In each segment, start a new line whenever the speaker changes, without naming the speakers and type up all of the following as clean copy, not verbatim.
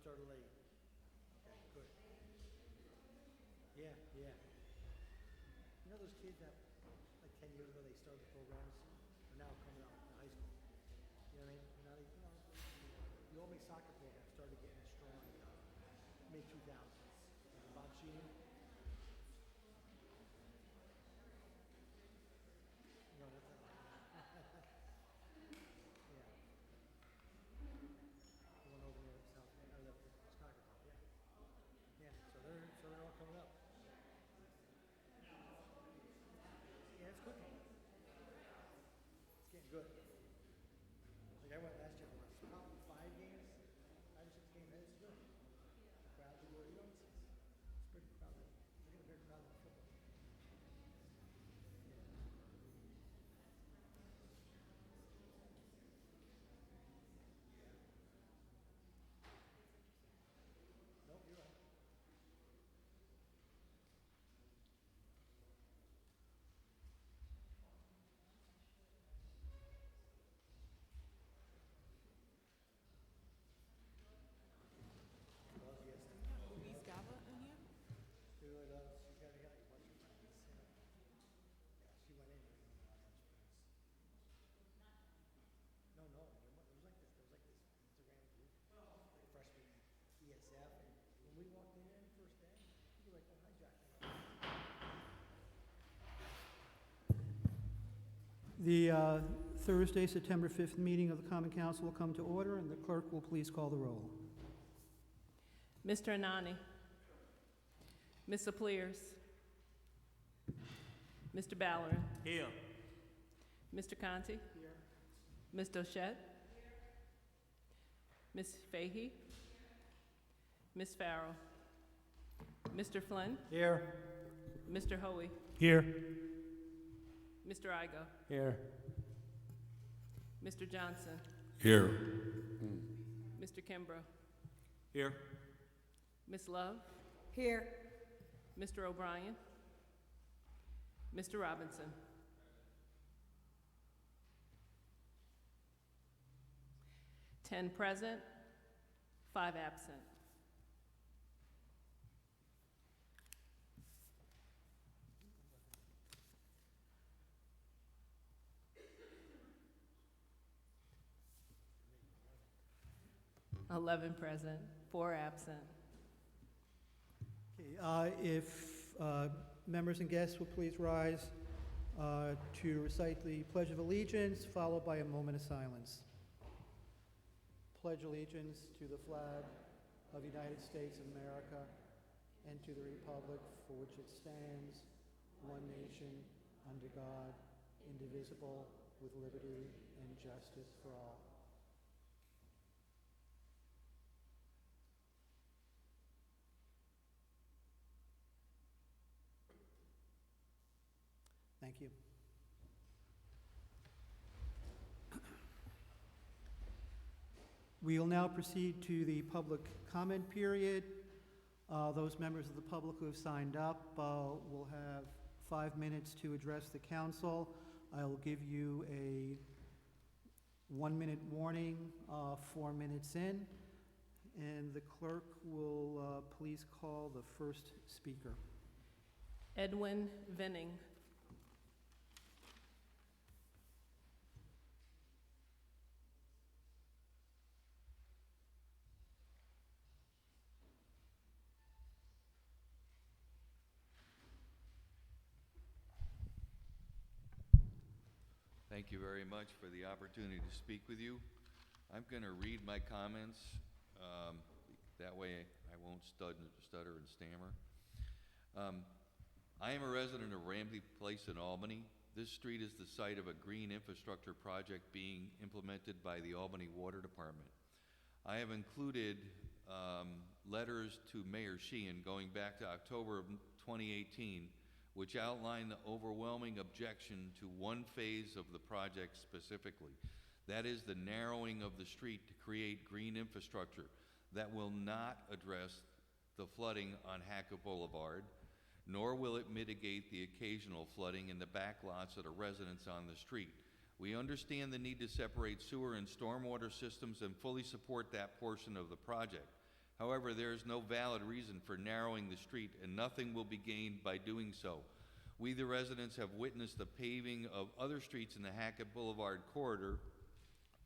started late. Okay, good. Yeah, yeah. You know those kids that, like 10 years ago, they started the programs, are now coming out in high school. You know what I mean? Now the Albany soccer program started getting strong in the mid-2000s. Bob Sheehan, you know, that's yeah, the one over near South, or the soccer club, yeah. Yeah, so they're all coming up. Yeah, it's good. It's getting good. Like I went last year, I watched probably 5 games, 5 or 6 games. It's good. The crowds are good. You know, it's pretty crowded. They're getting very crowded in football. Nope, you're right.
Ubiscava in here?
She really does. She's got a guy. Watch her practice. Yeah, she went in. No, no. There was like this. There was like this Instagram group, like freshman ESF, and when we walked in there the first day, people were like, "Oh, hi, Jack." The Thursday, September 5th meeting of the Common Council will come to order, and the clerk will please call the roll.
Mr. Anani. Ms. Pliers. Mr. Ballerin.
Here.
Mr. Conti.
Here.
Ms. Dochette. Ms. Fahey. Ms. Farrell. Mr. Flynn.
Here.
Mr. Hoey.
Here.
Mr. Igo.
Here.
Mr. Johnson.
Here.
Mr. Kimbrough.
Here.
Ms. Love.
Here.
Mr. O'Brien. Mr. Robinson. Ten present, 5 absent. Eleven present, 4 absent.
Okay, if members and guests will please rise to recite the Pledge of Allegiance, followed by a moment of silence. Pledge allegiance to the flag of the United States of America and to the republic for which it stands, one nation, under God, indivisible, with liberty and justice for all. Thank you. We will now proceed to the public comment period. Those members of the public who have signed up will have 5 minutes to address the council. I will give you a 1-minute warning 4 minutes in, and the clerk will please call the first speaker.
Edwin Venning.
Thank you very much for the opportunity to speak with you. I'm going to read my comments. That way I won't stutter and stammer. I am a resident of Ramsey Place in Albany. This street is the site of a green infrastructure project being implemented by the Albany Water Department. I have included letters to Mayor Sheehan going back to October of 2018, which outline the overwhelming objection to one phase of the project specifically. That is the narrowing of the street to create green infrastructure that will not address the flooding on Hackett Boulevard, nor will it mitigate the occasional flooding in the backlots of the residents on the street. We understand the need to separate sewer and stormwater systems and fully support that portion of the project. However, there is no valid reason for narrowing the street, and nothing will be gained by doing so. We, the residents, have witnessed the paving of other streets in the Hackett Boulevard corridor,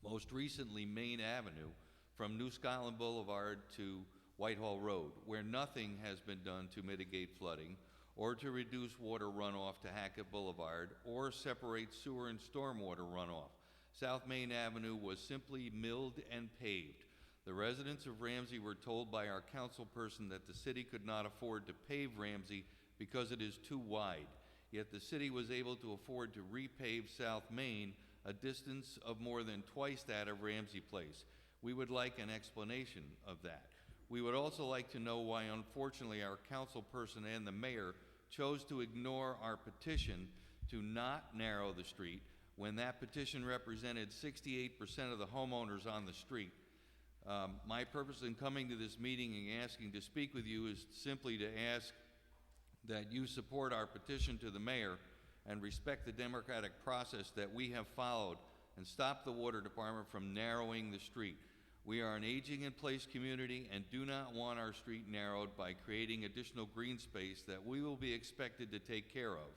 most recently Main Avenue, from New Scotland Boulevard to Whitehall Road, where nothing has been done to mitigate flooding or to reduce water runoff to Hackett Boulevard or separate sewer and stormwater runoff. South Main Avenue was simply milled and paved. The residents of Ramsey were told by our councilperson that the city could not afford to pave Ramsey because it is too wide. Yet the city was able to afford to repave South Main, a distance of more than twice that of Ramsey Place. We would like an explanation of that. We would also like to know why, unfortunately, our councilperson and the mayor chose to ignore our petition to not narrow the street when that petition represented 68% of the homeowners on the street. My purpose in coming to this meeting and asking to speak with you is simply to ask that you support our petition to the mayor and respect the democratic process that we have followed and stop the water department from narrowing the street. We are an aging in place community and do not want our street narrowed by creating additional green space that we will be expected to take care of.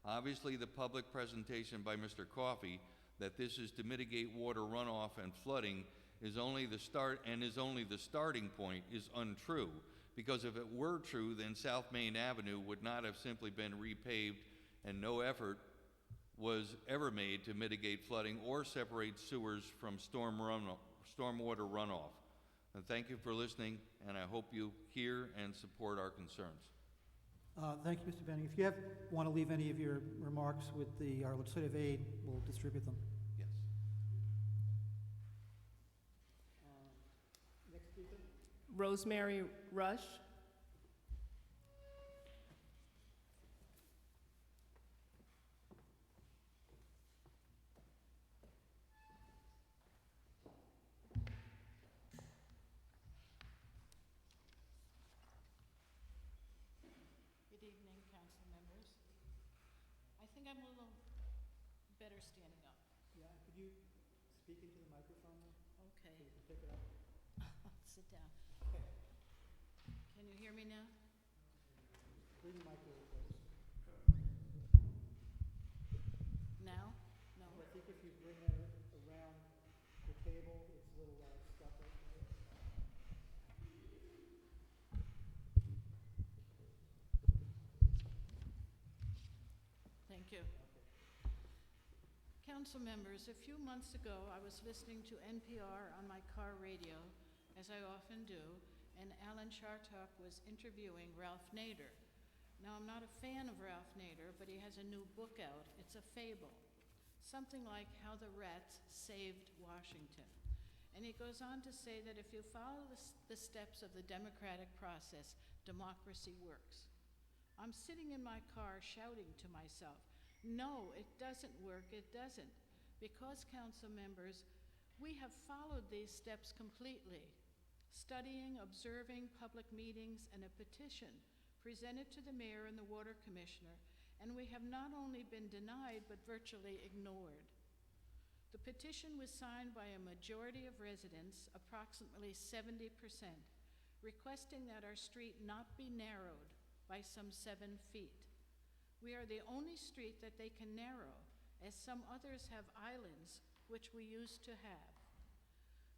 Obviously, the public presentation by Mr. Coffey that this is to mitigate water runoff and flooding is only the starting point is untrue, because if it were true, then South Main Avenue would not have simply been repaved and no effort was ever made to mitigate flooding or separate sewers from stormwater runoff. And thank you for listening, and I hope you hear and support our concerns.
Thank you, Mr. Benning. If you want to leave any of your remarks with our legislative aid, we'll distribute them.
Yes.
Next speaker.
Rosemary Rush.
Good evening, council members. I think I'm a little better standing up.
Yeah, could you speak into the microphone then,
Okay,
so you can pick it up?
I'll sit down. Can you hear me now?
Bring the mic a little closer.
Now? No?
I think if you bring that around the table, it's a little stuck right there.
Thank you. Council members, a few months ago, I was listening to NPR on my car radio, as I often do, and Alan Chartock was interviewing Ralph Nader. Now, I'm not a fan of Ralph Nader, but he has a new book out. It's a fable, something like How the Rats Saved Washington. And he goes on to say that if you follow the steps of the democratic process, democracy works. I'm sitting in my car shouting to myself, no, it doesn't work, it doesn't. Because, council members, we have followed these steps completely. Studying, observing public meetings, and a petition presented to the mayor and the water commissioner, and we have not only been denied, but virtually ignored. The petition was signed by a majority of residents, approximately 70%, requesting that our street not be narrowed by some 7 feet. We are the only street that they can narrow, as some others have islands, which we used to have.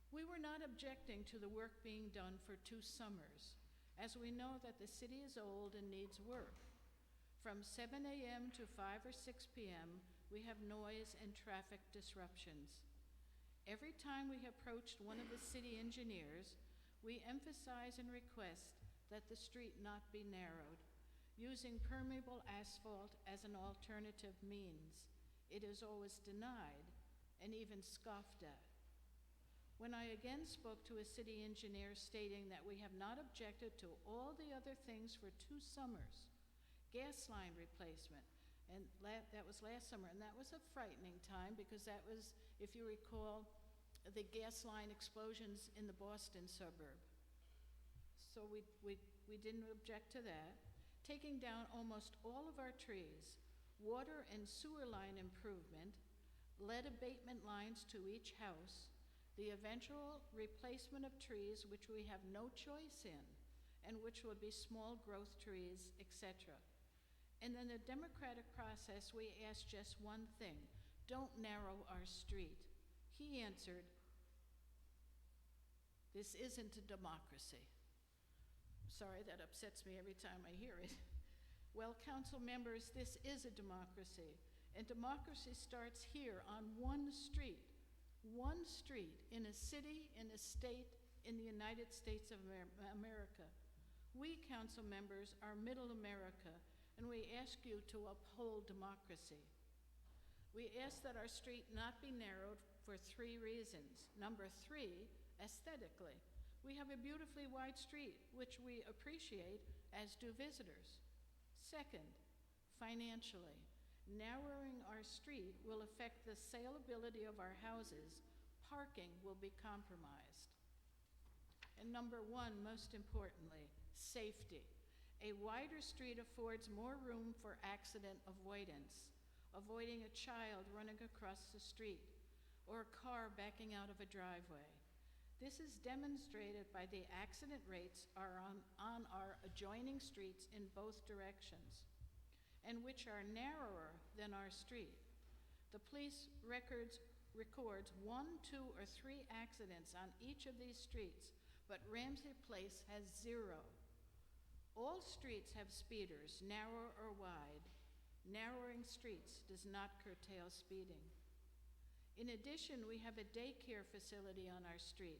We were not objecting to the work being done for 2 summers, as we know that the city is old and needs work. From 7 a.m. to 5 or 6 p.m., we have noise and traffic disruptions. Every time we approached one of the city engineers, we emphasize and request that the street not be narrowed, using permeable asphalt as an alternative means. It is always denied and even scoffed at. When I again spoke to a city engineer stating that we have not objected to all the other things for 2 summers, gas line replacement, and that was last summer, and that was a frightening time because that was, if you recall, the gas line explosions in the Boston suburb. So we didn't object to that. Taking down almost all of our trees, water and sewer line improvement, lead abatement lines to each house, the eventual replacement of trees which we have no choice in, and which will be small growth trees, etc. And in the democratic process, we asked just one thing: don't narrow our street. He answered, "This isn't a democracy." Sorry, that upsets me every time I hear it. Well, council members, this is a democracy, and democracy starts here on one street in a city, in a state, in the United States of America. We council members are middle America, and we ask you to uphold democracy. We ask that our street not be narrowed for 3 reasons. Number 3, aesthetically. We have a beautifully wide street, which we appreciate, as do visitors. Second, financially. Narrowing our street will affect the saleability of our houses. Parking will be compromised. And number 1, most importantly, safety. A wider street affords more room for accident avoidance, avoiding a child running across the street or a car backing out of a driveway. This is demonstrated by the accident rates on our adjoining streets in both directions, and which are narrower than our street. The police records 1, 2, or 3 accidents on each of these streets, but Ramsey Place has 0. All streets have speeders, narrow or wide. Narrowing streets does not curtail speeding. In addition, we have a daycare facility on our street,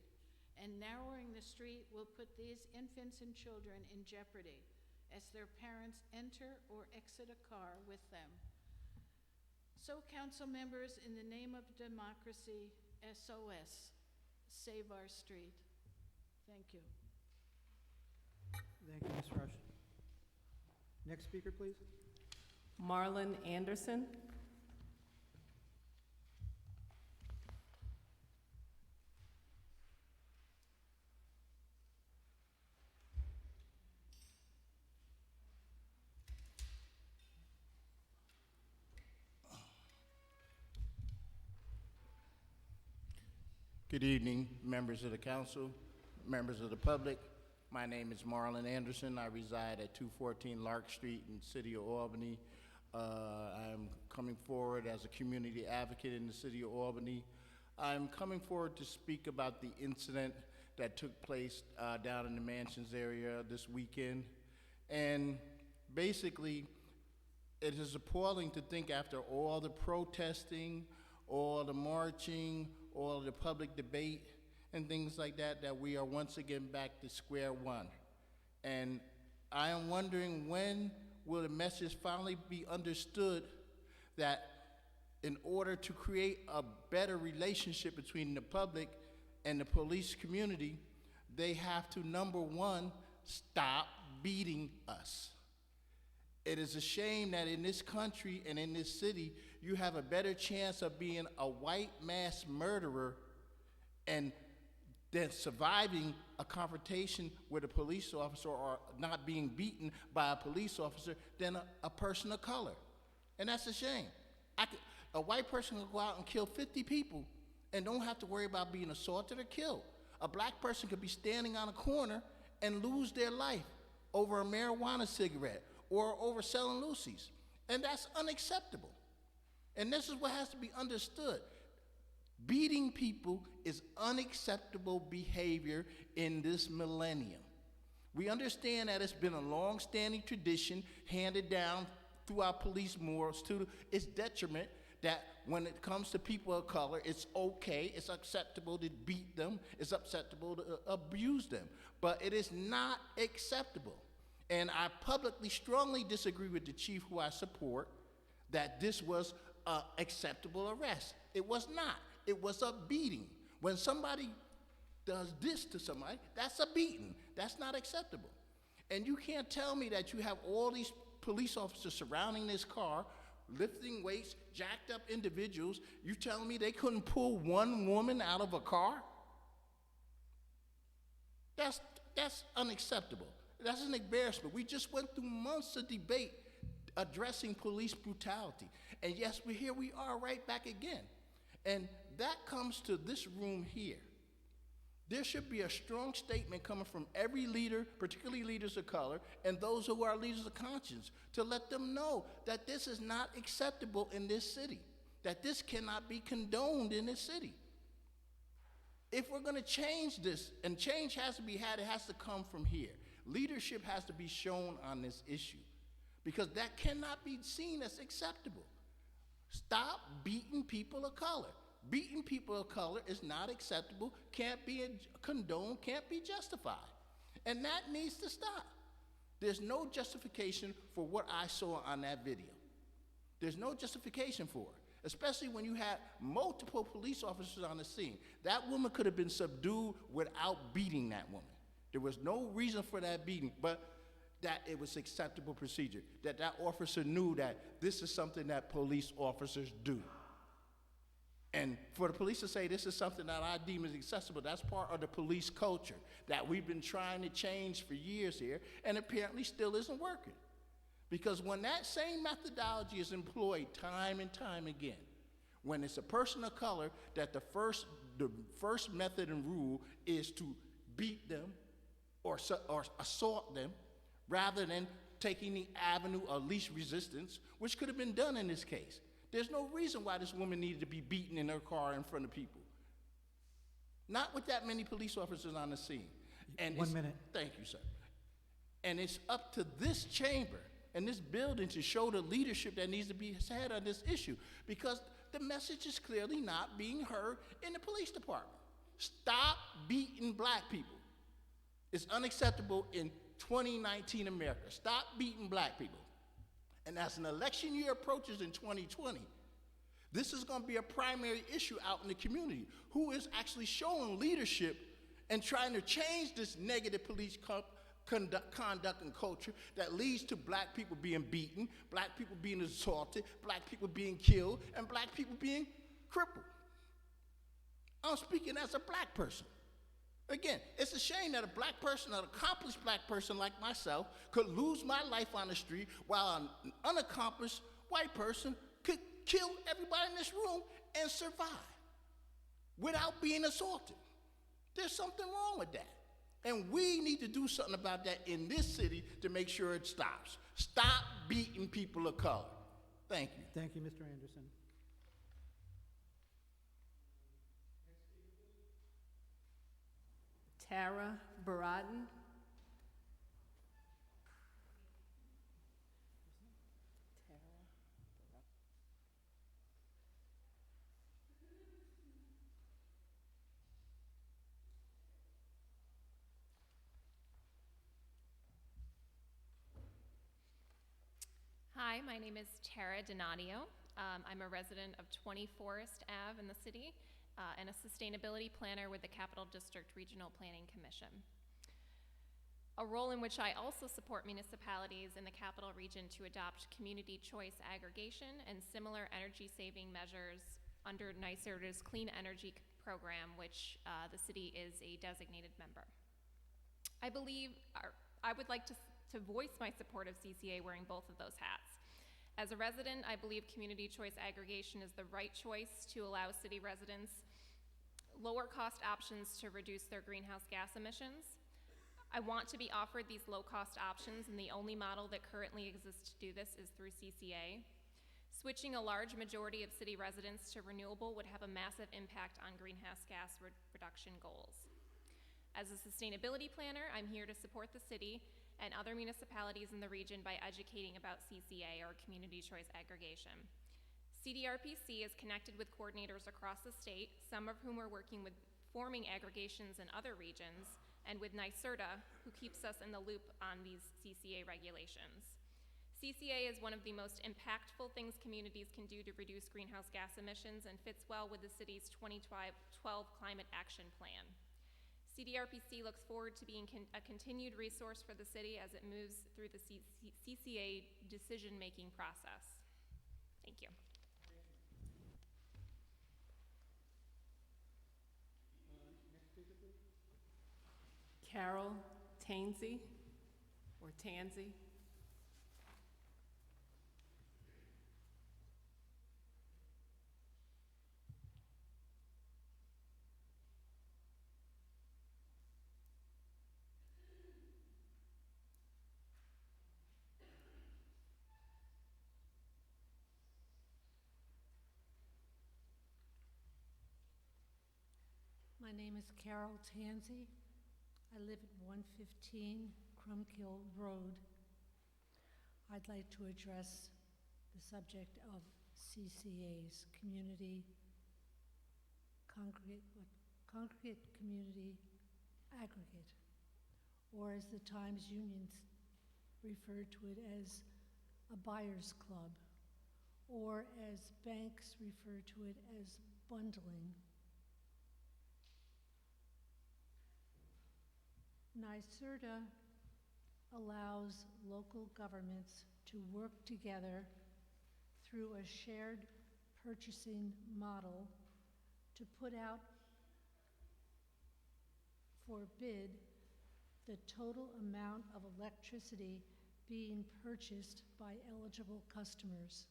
and narrowing the street will put these infants and children in jeopardy as their parents enter or exit a car with them. So, council members, in the name of democracy, SOS, save our street. Thank you.
Thank you, Ms. Rush. Next speaker, please.
Marlon Anderson.
Good evening, members of the council, members of the public. My name is Marlon Anderson. I reside at 214 Lark Street in the city of Albany. I'm coming forward as a community advocate in the city of Albany. I'm coming forward to speak about the incident that took place down in the Mansions area this weekend. And basically, it is appalling to think, after all the protesting, all the marching, all the public debate and things like that, that we are once again back to square one. And I am wondering, when will the message finally be understood that in order to create a better relationship between the public and the police community, they have to, number 1, stop beating us. It is a shame that in this country and in this city, you have a better chance of being a white mass murderer and then surviving a confrontation with a police officer, or not being beaten by a police officer, than a person of color. And that's a shame. A white person can go out and kill 50 people and don't have to worry about being assaulted or killed. A black person could be standing on a corner and lose their life over a marijuana cigarette or over selling Lucy's. And that's unacceptable. And this is what has to be understood. Beating people is unacceptable behavior in this millennium. We understand that it's been a long-standing tradition handed down through our police morals to its detriment, that when it comes to people of color, it's okay, it's acceptable to beat them, it's acceptable to abuse them. But it is not acceptable. And I publicly strongly disagree with the chief, who I support, that this was an acceptable arrest. It was not. It was a beating. When somebody does this to somebody, that's a beating. That's not acceptable. And you can't tell me that you have all these police officers surrounding this car, lifting weights, jacked up individuals. You telling me they couldn't pull one woman out of a car? That's unacceptable. That's an embarrassment. We just went through months of debate addressing police brutality. And yes, here we are right back again. And that comes to this room here. There should be a strong statement coming from every leader, particularly leaders of color, and those who are leaders of conscience, to let them know that this is not acceptable in this city, that this cannot be condoned in this city. If we're going to change this, and change has to be had, it has to come from here. Leadership has to be shown on this issue, because that cannot be seen as acceptable. Stop beating people of color. Beating people of color is not acceptable, can't be condoned, can't be justified. And that needs to stop. There's no justification for what I saw on that video. There's no justification for it, especially when you had multiple police officers on the scene. That woman could have been subdued without beating that woman. There was no reason for that beating, but that it was acceptable procedure, that that officer knew that this is something that police officers do. And for the police to say this is something that I deem as accessible, that's part of the police culture that we've been trying to change for years here, and apparently still isn't working. Because when that same methodology is employed time and time again, when it's a person of color, that the first method and rule is to beat them or assault them, rather than taking the avenue of least resistance, which could have been done in this case. There's no reason why this woman needed to be beaten in her car in front of people. Not with that many police officers on the scene. And
1 minute.
Thank you, sir. And it's up to this chamber and this building to show the leadership that needs to be had on this issue, because the message is clearly not being heard in the police department. Stop beating black people. It's unacceptable in 2019 America. Stop beating black people. And as an election year approaches in 2020, this is going to be a primary issue out in the community. Who is actually showing leadership and trying to change this negative police conduct and culture that leads to black people being beaten, black people being assaulted, black people being killed, and black people being crippled? I'm speaking as a black person. Again, it's a shame that a black person, an accomplished black person like myself, could lose my life on the street, while an unaccomplished white person could kill everybody in this room and survive without being assaulted. There's something wrong with that. And we need to do something about that in this city to make sure it stops. Stop beating people of color. Thank you.
Thank you, Mr. Anderson.
Tara Baraden.
Hi, my name is Tara Donadio. I'm a resident of 20 Forest Ave in the city and a sustainability planner with the Capital District Regional Planning Commission. A role in which I also support municipalities in the Capital Region to adopt community choice aggregation and similar energy saving measures under NYSERDA's Clean Energy Program, which the city is a designated member. I would like to voice my support of CCA wearing both of those hats. As a resident, I believe community choice aggregation is the right choice to allow city residents lower cost options to reduce their greenhouse gas emissions. I want to be offered these low cost options, and the only model that currently exists to do this is through CCA. Switching a large majority of city residents to renewable would have a massive impact on greenhouse gas reduction goals. As a sustainability planner, I'm here to support the city and other municipalities in the region by educating about CCA, or community choice aggregation. CDRPC is connected with coordinators across the state, some of whom are working with forming aggregations in other regions, and with NYSERDA, who keeps us in the loop on these CCA regulations. CCA is one of the most impactful things communities can do to reduce greenhouse gas emissions and fits well with the city's 2012 Climate Action Plan. CDRPC looks forward to being a continued resource for the city as it moves through the CCA decision-making process. Thank you.
Carol Tansey, or Tansey.
My name is Carol Tansey. I live at 115 Crumbkill Road. I'd like to address the subject of CCA's, Congregate Community Aggregate, or as the Times Union referred to it as a buyer's club, or as banks refer to it as bundling. NYSERDA allows local governments to work together through a shared purchasing model to put out for bid the total amount of electricity being purchased by eligible customers.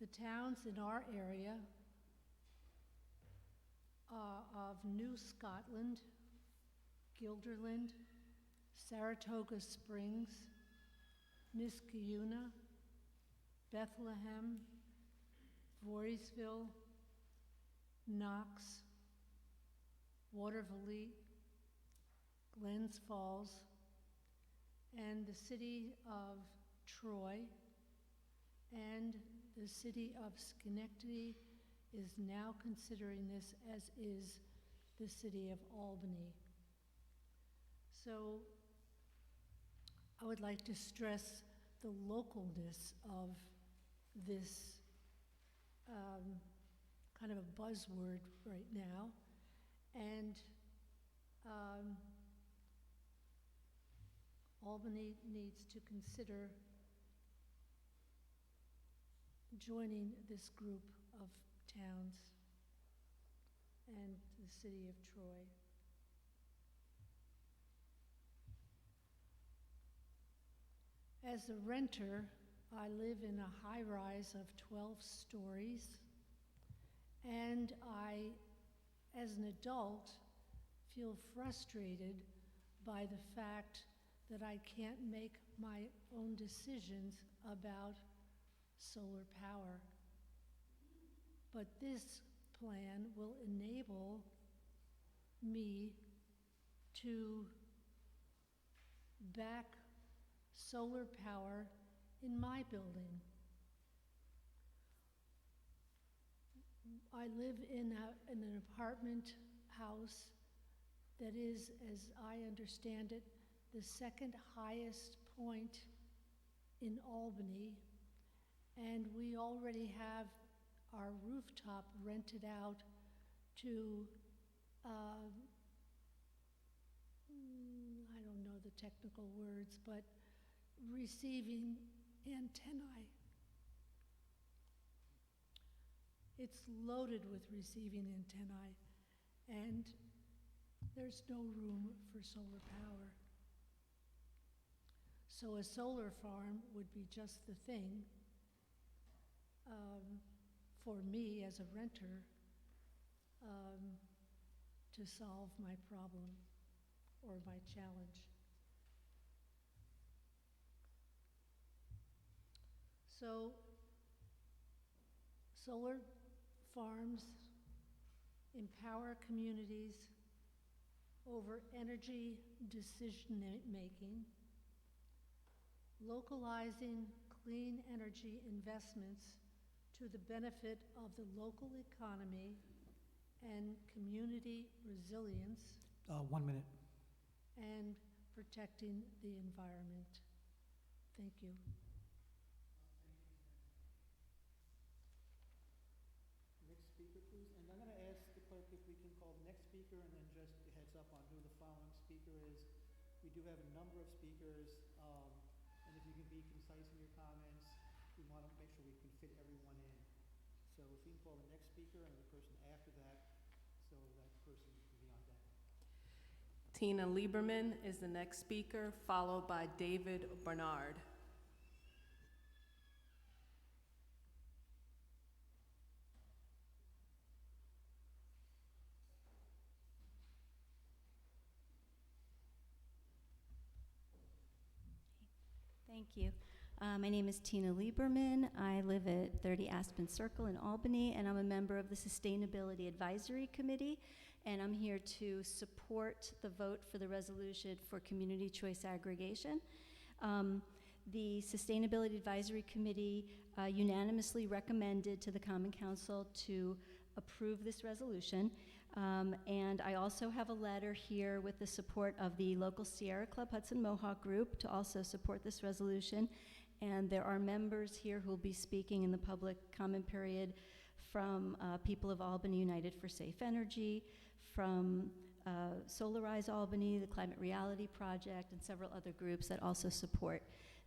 The towns in our area of New Scotland, Guilderland, Saratoga Springs, Niskayuna, Bethlehem, Voorheesville, Knox, Waterville, Glens Falls, and the city of Troy, and the city of Schenectady is now considering this, as is the city of Albany. So I would like to stress the localness of this kind of a buzzword right now. And Albany needs to consider joining this group of towns and the city of Troy. As a renter, I live in a high-rise of 12 stories, and I, as an adult, feel frustrated by the fact that I can't make my own decisions about solar power. But this plan will enable me to back solar power in my building. I live in an apartment house that is, as I understand it, the second highest point in Albany, and we already have our rooftop rented out to, I don't know the technical words, but receiving antennae. It's loaded with receiving antennae, and there's no room for solar power. So a solar farm would be just the thing for me as a renter to solve my problem or my challenge. So solar farms empower communities over energy decision-making, localizing clean energy investments to the benefit of the local economy and community resilience,
1 minute.
and protecting the environment. Thank you.
Next speaker, please. And I'm going to ask the clerk if we can call the next speaker and then just a heads up on who the following speaker is. We do have a number of speakers, and if you can be concise in your comments, we want to make sure we can fit everyone in. So if we can call the next speaker and the person after that, so that person can be on deck.
Tina Lieberman is the next speaker, followed by David Bernard.
Thank you. My name is Tina Lieberman. I live at 30 Aspen Circle in Albany, and I'm a member of the Sustainability Advisory Committee, and I'm here to support the vote for the resolution for community choice aggregation. The Sustainability Advisory Committee unanimously recommended to the Common Council to approve this resolution. And I also have a letter here with the support of the local Sierra Club Hudson Mohawk group to also support this resolution. And there are members here who will be speaking in the public comment period from People of Albany United for Safe Energy, from Solarize Albany, the Climate Reality Project, and several other groups that also support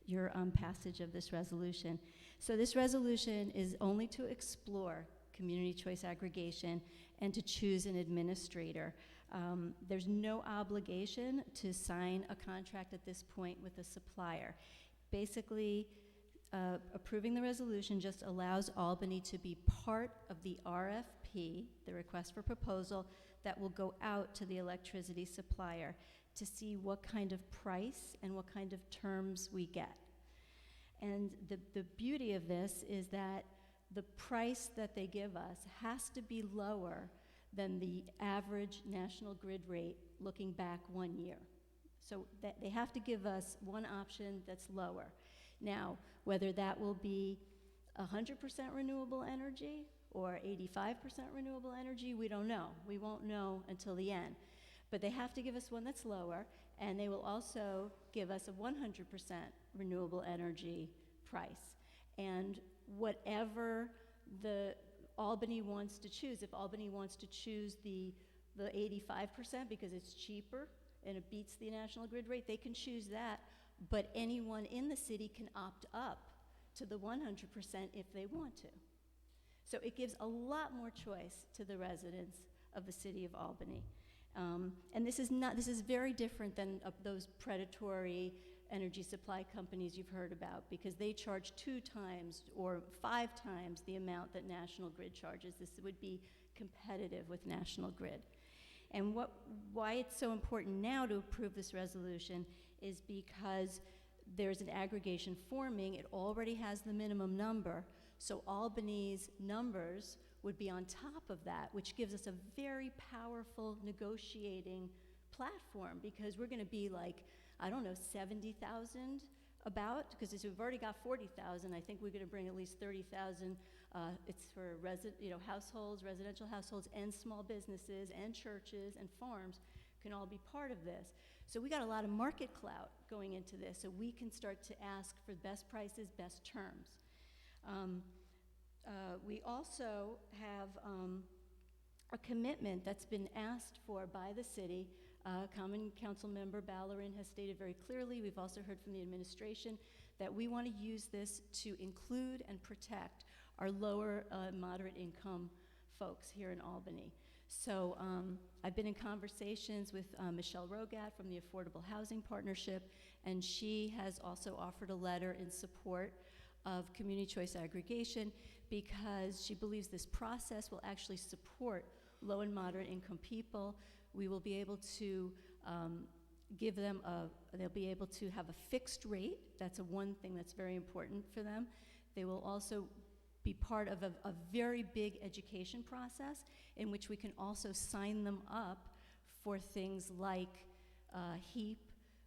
your passage of this resolution. So this resolution is only to explore community choice aggregation and to choose an administrator. There's no obligation to sign a contract at this point with a supplier. Basically, approving the resolution just allows Albany to be part of the RFP, the request for proposal, that will go out to the electricity supplier to see what kind of price and what kind of terms we get. And the beauty of this is that the price that they give us has to be lower than the average national grid rate looking back 1 year. So that they have to give us one option that's lower. Now, whether that will be 100% renewable energy or 85% renewable energy, we don't know. We won't know until the end. But they have to give us one that's lower, and they will also give us a 100% renewable energy price. And whatever the Albany wants to choose, if Albany wants to choose the 85% because it's cheaper and it beats the national grid rate, they can choose that, but anyone in the city can opt up to the 100% if they want to. So it gives a lot more choice to the residents of the city of Albany. And this is very different than those predatory energy supply companies you've heard about, because they charge 2 times or 5 times the amount that National Grid charges. This would be competitive with National Grid. And why it's so important now to approve this resolution is because there's an aggregation forming. It already has the minimum number, so Albany's numbers would be on top of that, which gives us a very powerful negotiating platform, because we're going to be like, I don't know, 70,000 about, because we've already got 40,000. I think we're going to bring at least 30,000. It's for households, residential households, and small businesses, and churches, and farms can all be part of this. So we got a lot of market clout going into this, so we can start to ask for best prices, best terms. We also have a commitment that's been asked for by the city. Common Council Member Ballerin has stated very clearly, we've also heard from the administration, that we want to use this to include and protect our lower moderate income folks here in Albany. So I've been in conversations with Michelle Rogat from the Affordable Housing Partnership, and she has also offered a letter in support of community choice aggregation, because she believes this process will actually support low and moderate income people. We will be able to give them they'll be able to have a fixed rate. That's one thing that's very important for them. They will also be part of a very big education process in which we can also sign them up for things like HEAP.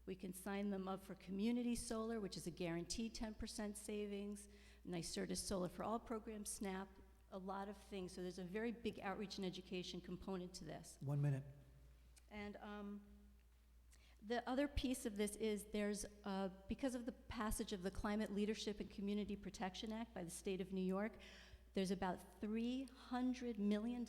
We can sign them up for community solar, which is a guaranteed 10% savings, NYSERDA Solar for All program, SNAP, a lot of things. So there's a very big outreach and education component to this.
1 minute.
And the other piece of this is there's, because of the passage of the Climate Leadership and Community Protection Act by the state of New York, there's about $300 million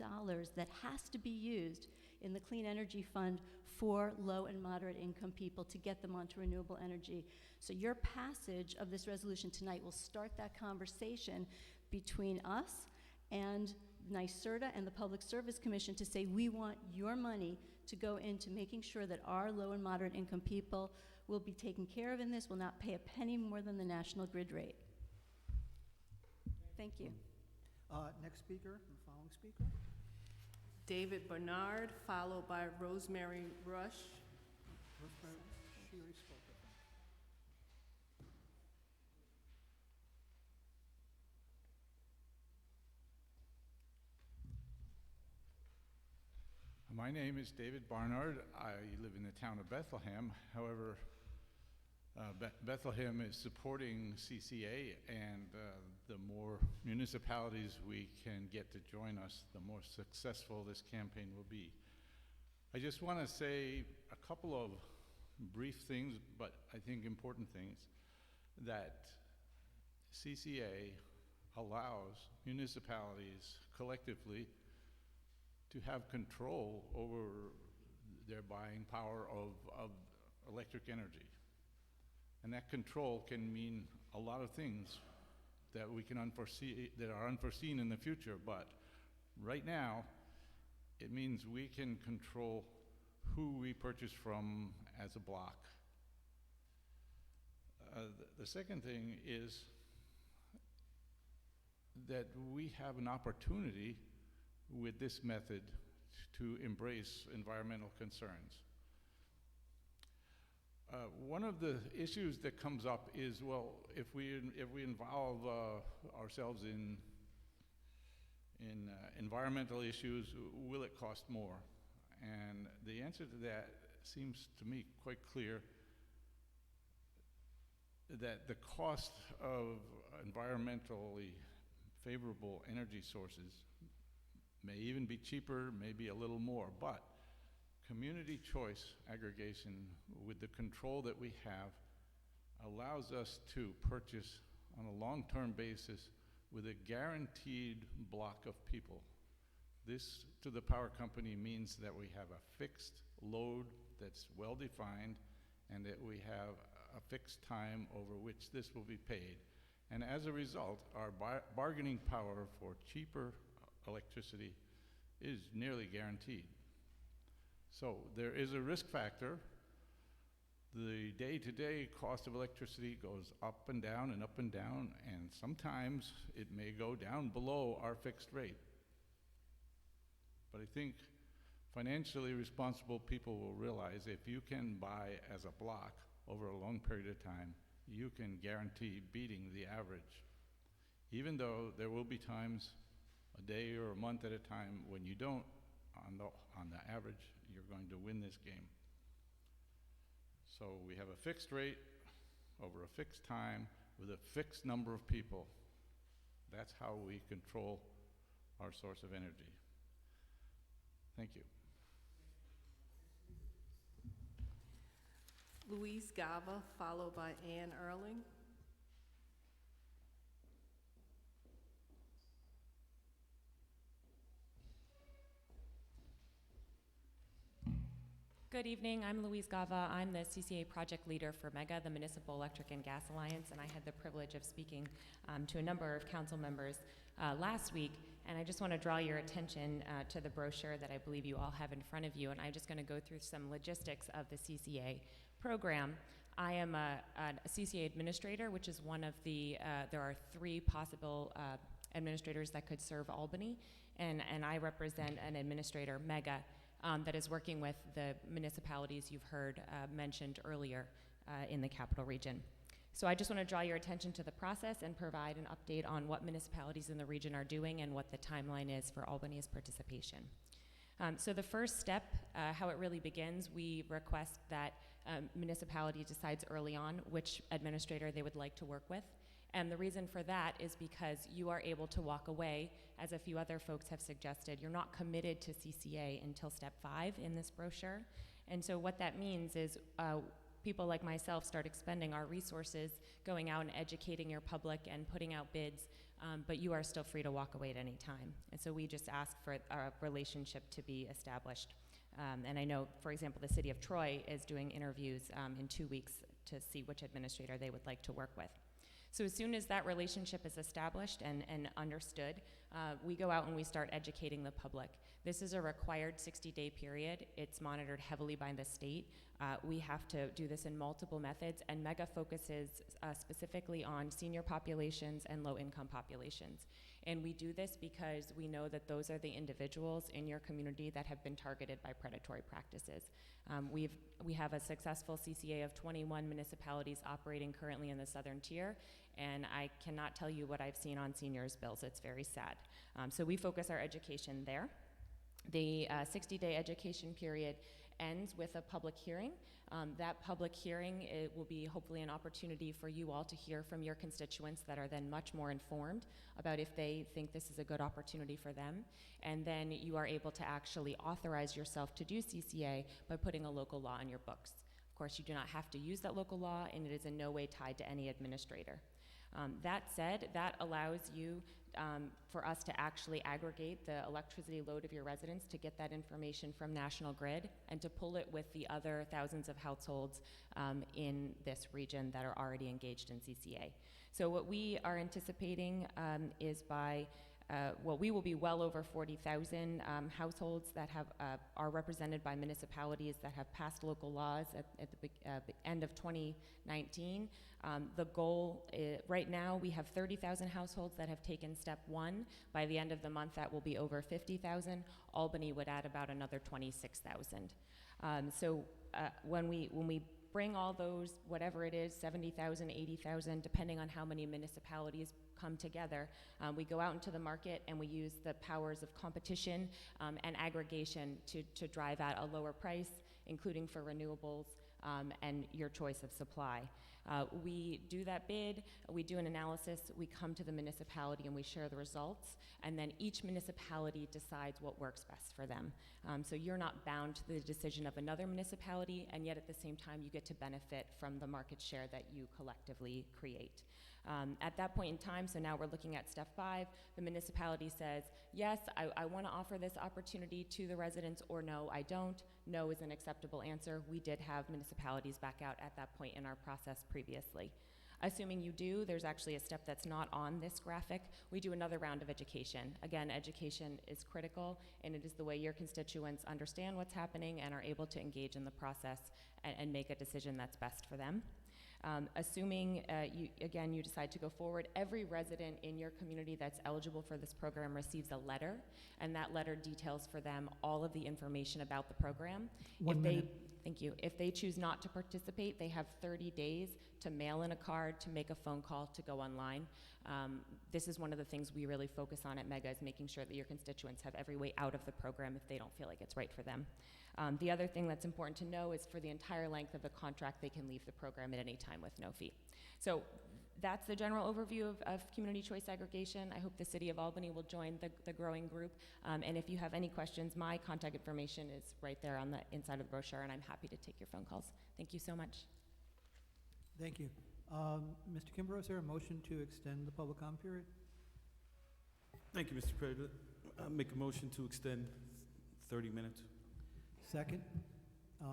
that has to be used in the Clean Energy Fund for low and moderate income people to get them onto renewable energy. So your passage of this resolution tonight will start that conversation between us and NYSERDA and the Public Service Commission to say, we want your money to go into making sure that our low and moderate income people will be taken care of in this, will not pay a penny more than the national grid rate. Thank you.
Next speaker, the following speaker.
David Bernard, followed by Rosemary Rush.
She already spoke, I think.
My name is David Barnard. I live in the town of Bethlehem. However, Bethlehem is supporting CCA, and the more municipalities we can get to join us, the more successful this campaign will be. I just want to say a couple of brief things, but I think important things, that CCA allows municipalities collectively to have control over their buying power of electric energy. And that control can mean a lot of things that we can that are unforeseen in the future, but right now, it means we can control who we purchase from as a block. The second thing is that we have an opportunity with this method to embrace environmental concerns. One of the issues that comes up is, well, if we involve ourselves in environmental issues, will it cost more? And the answer to that seems to me quite clear, that the cost of environmentally favorable energy sources may even be cheaper, maybe a little more, but community choice aggregation with the control that we have allows us to purchase on a long-term basis with a guaranteed block of people. This, to the power company, means that we have a fixed load that's well-defined and that we have a fixed time over which this will be paid. And as a result, our bargaining power for cheaper electricity is nearly guaranteed. So there is a risk factor. The day-to-day cost of electricity goes up and down and up and down, and sometimes it may go down below our fixed rate. But I think financially responsible people will realize if you can buy as a block over a long period of time, you can guarantee beating the average. Even though there will be times, a day or a month at a time, when you don't, on the average, you're going to win this game. So we have a fixed rate over a fixed time with a fixed number of people. That's how we control our source of energy. Thank you.
Louise Gava, followed by Ann Erling.
Good evening, I'm Louise Gava. I'm the CCA project leader for MEGA, the Municipal Electric and Gas Alliance, and I had the privilege of speaking to a number of council members last week, and I just want to draw your attention to the brochure that I believe you all have in front of you, and I'm just going to go through some logistics of the CCA program. I am a CCA administrator, which is one of the, there are 3 possible administrators that could serve Albany, and I represent an administrator, MEGA, that is working with the municipalities you've heard mentioned earlier in the capital region. So I just want to draw your attention to the process and provide an update on what municipalities in the region are doing and what the timeline is for Albany's participation. So the first step, how it really begins, we request that municipality decides early on which administrator they would like to work with. And the reason for that is because you are able to walk away, as a few other folks have suggested. You're not committed to CCA until step 5 in this brochure. And so what that means is people like myself start expending our resources, going out and educating your public and putting out bids, but you are still free to walk away at any time. And so we just ask for a relationship to be established. And I know, for example, the city of Troy is doing interviews in 2 weeks to see which administrator they would like to work with. So as soon as that relationship is established and understood, we go out and we start educating the public. This is a required 60-day period. It's monitored heavily by the state. We have to do this in multiple methods, and MEGA focuses specifically on senior populations and low-income populations. And we do this because we know that those are the individuals in your community that have been targeted by predatory practices. We have a successful CCA of 21 municipalities operating currently in the southern tier, and I cannot tell you what I've seen on seniors' bills. It's very sad. So we focus our education there. The 60-day education period ends with a public hearing. That public hearing, it will be hopefully an opportunity for you all to hear from your constituents that are then much more informed about if they think this is a good opportunity for them. And then you are able to actually authorize yourself to do CCA by putting a local law in your books. Of course, you do not have to use that local law, and it is in no way tied to any administrator. That said, that allows you for us to actually aggregate the electricity load of your residents, to get that information from National Grid, and to pull it with the other thousands of households in this region that are already engaged in CCA. So what we are anticipating is by we will be well over 40,000 households that are represented by municipalities that have passed local laws at the end of 2019. The goal right now, we have 30,000 households that have taken step 1. By the end of the month, that will be over 50,000. Albany would add about another 26,000. When we bring all those, whatever it is, 70,000, 80,000, depending on how many municipalities come together, we go out into the market and we use the powers of competition and aggregation to drive out a lower price, including for renewables and your choice of supply. We do that bid, we do an analysis, we come to the municipality and we share the results, and then each municipality decides what works best for them. So you're not bound to the decision of another municipality, and yet at the same time you get to benefit from the market share that you collectively create. At that point in time, so now we're looking at step 5, the municipality says, yes, I want to offer this opportunity to the residents, or no, I don't. No is an acceptable answer. We did have municipalities back out at that point in our process previously. Assuming you do, there's actually a step that's not on this graphic. We do another round of education. Again, education is critical, and it is the way your constituents understand what's happening and are able to engage in the process and make a decision that's best for them. Assuming, you decide to go forward, every resident in your community that's eligible for this program receives a letter, and that letter details for them all of the information about the program. Thank you. If they choose not to participate, they have 30 days to mail in a card, to make a phone call, to go online. This is one of the things we really focus on at MEGA, is making sure that your constituents have every way out of the program if they don't feel like it's right for them. The other thing that's important to know is for the entire length of the contract, they can leave the program at any time with no fee. So that's the general overview of community choice aggregation. I hope the City of Albany will join the growing group. And if you have any questions, my contact information is right there on the inside of the brochure, and I'm happy to take your phone calls. Thank you so much.
Thank you. Mr. Kimbrough, is there a motion to extend the public comment period?
Thank you, Mr. President. I make a motion to extend 30 minutes.
Second.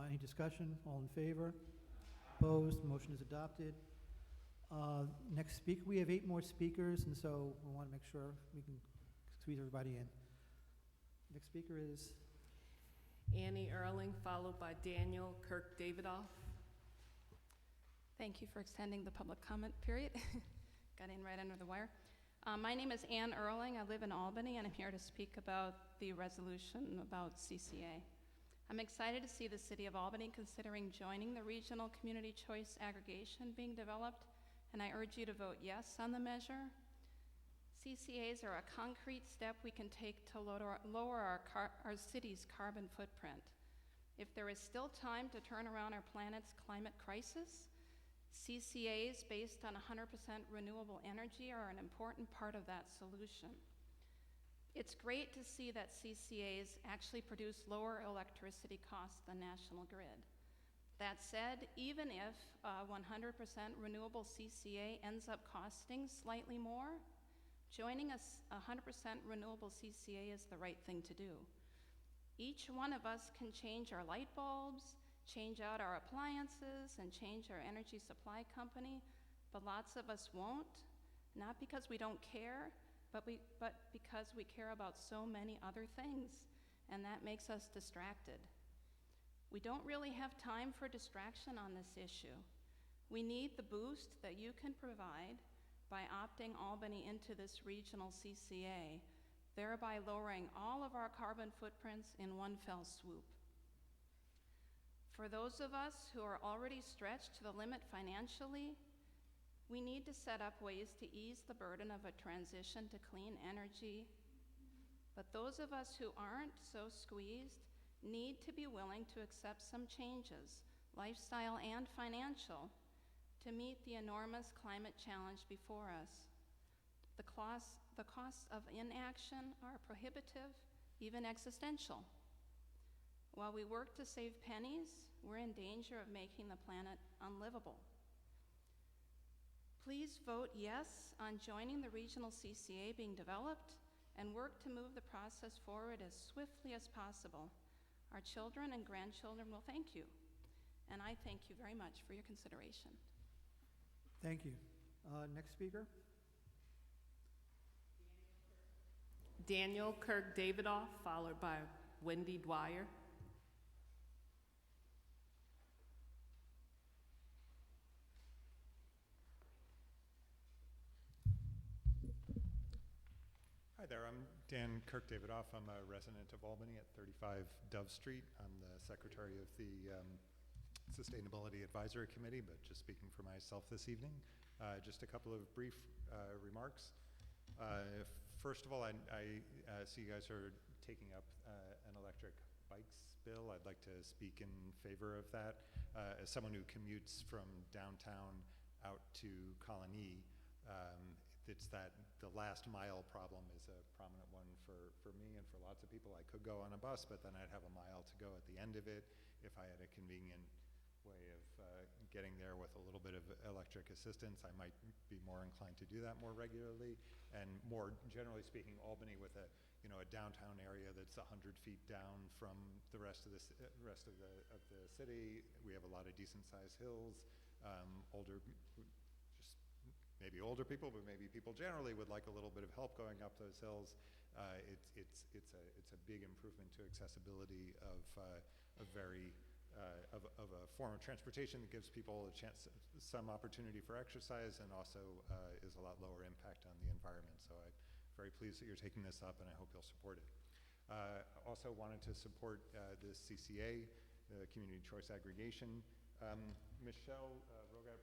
Any discussion? All in favor? Opposed? Motion is adopted. Next speaker, we have 8 more speakers, and so we want to make sure we can squeeze everybody in. Next speaker is
Annie Erling, followed by Daniel Kirk Davidoff.
Thank you for extending the public comment period. Got in right under the wire. My name is Ann Erling. I live in Albany, and I'm here to speak about the resolution about CCA. I'm excited to see the City of Albany considering joining the regional community choice aggregation being developed, and I urge you to vote yes on the measure. CCAs are a concrete step we can take to lower our city's carbon footprint. If there is still time to turn around our planet's climate crisis, CCAs based on 100% renewable energy are an important part of that solution. It's great to see that CCAs actually produce lower electricity costs than National Grid. That said, even if 100% renewable CCA ends up costing slightly more, joining a 100% renewable CCA is the right thing to do. Each one of us can change our light bulbs, change out our appliances, and change our energy supply company, but lots of us won't, not because we don't care, but because we care about so many other things, and that makes us distracted. We don't really have time for distraction on this issue. We need the boost that you can provide by opting Albany into this regional CCA, thereby lowering all of our carbon footprints in one fell swoop. For those of us who are already stretched to the limit financially, we need to set up ways to ease the burden of a transition to clean energy. But those of us who aren't so squeezed need to be willing to accept some changes, lifestyle and financial, to meet the enormous climate challenge before us. The costs of inaction are prohibitive, even existential. While we work to save pennies, we're in danger of making the planet unlivable. Please vote yes on joining the regional CCA being developed and work to move the process forward as swiftly as possible. Our children and grandchildren will thank you, and I thank you very much for your consideration.
Thank you. Next speaker.
Daniel Kirk Davidoff, followed by Wendy Dwyer.
Hi there, I'm Dan Kirk Davidoff. I'm a resident of Albany at 35 Dove Street. I'm the secretary of the Sustainability Advisory Committee, but just speaking for myself this evening. Just a couple of brief remarks. First of all, I see you guys are taking up an electric bikes bill. I'd like to speak in favor of that. As someone who commutes from downtown out to Colony, it's that the last mile problem is a prominent one for me and for lots of people. I could go on a bus, but then I'd have a mile to go at the end of it. If I had a convenient way of getting there with a little bit of electric assistance, I might be more inclined to do that more regularly. And more generally speaking, Albany with a downtown area that's 100 feet down from the rest of the city. We have a lot of decent sized hills. Maybe older people, but maybe people generally would like a little bit of help going up those hills. It's a big improvement to accessibility of a form of transportation that gives people a chance, some opportunity for exercise, and also is a lot lower impact on the environment. So I'm very pleased that you're taking this up, and I hope you'll support it. Also wanted to support the CCA, the Community Choice Aggregation. Michelle Rogat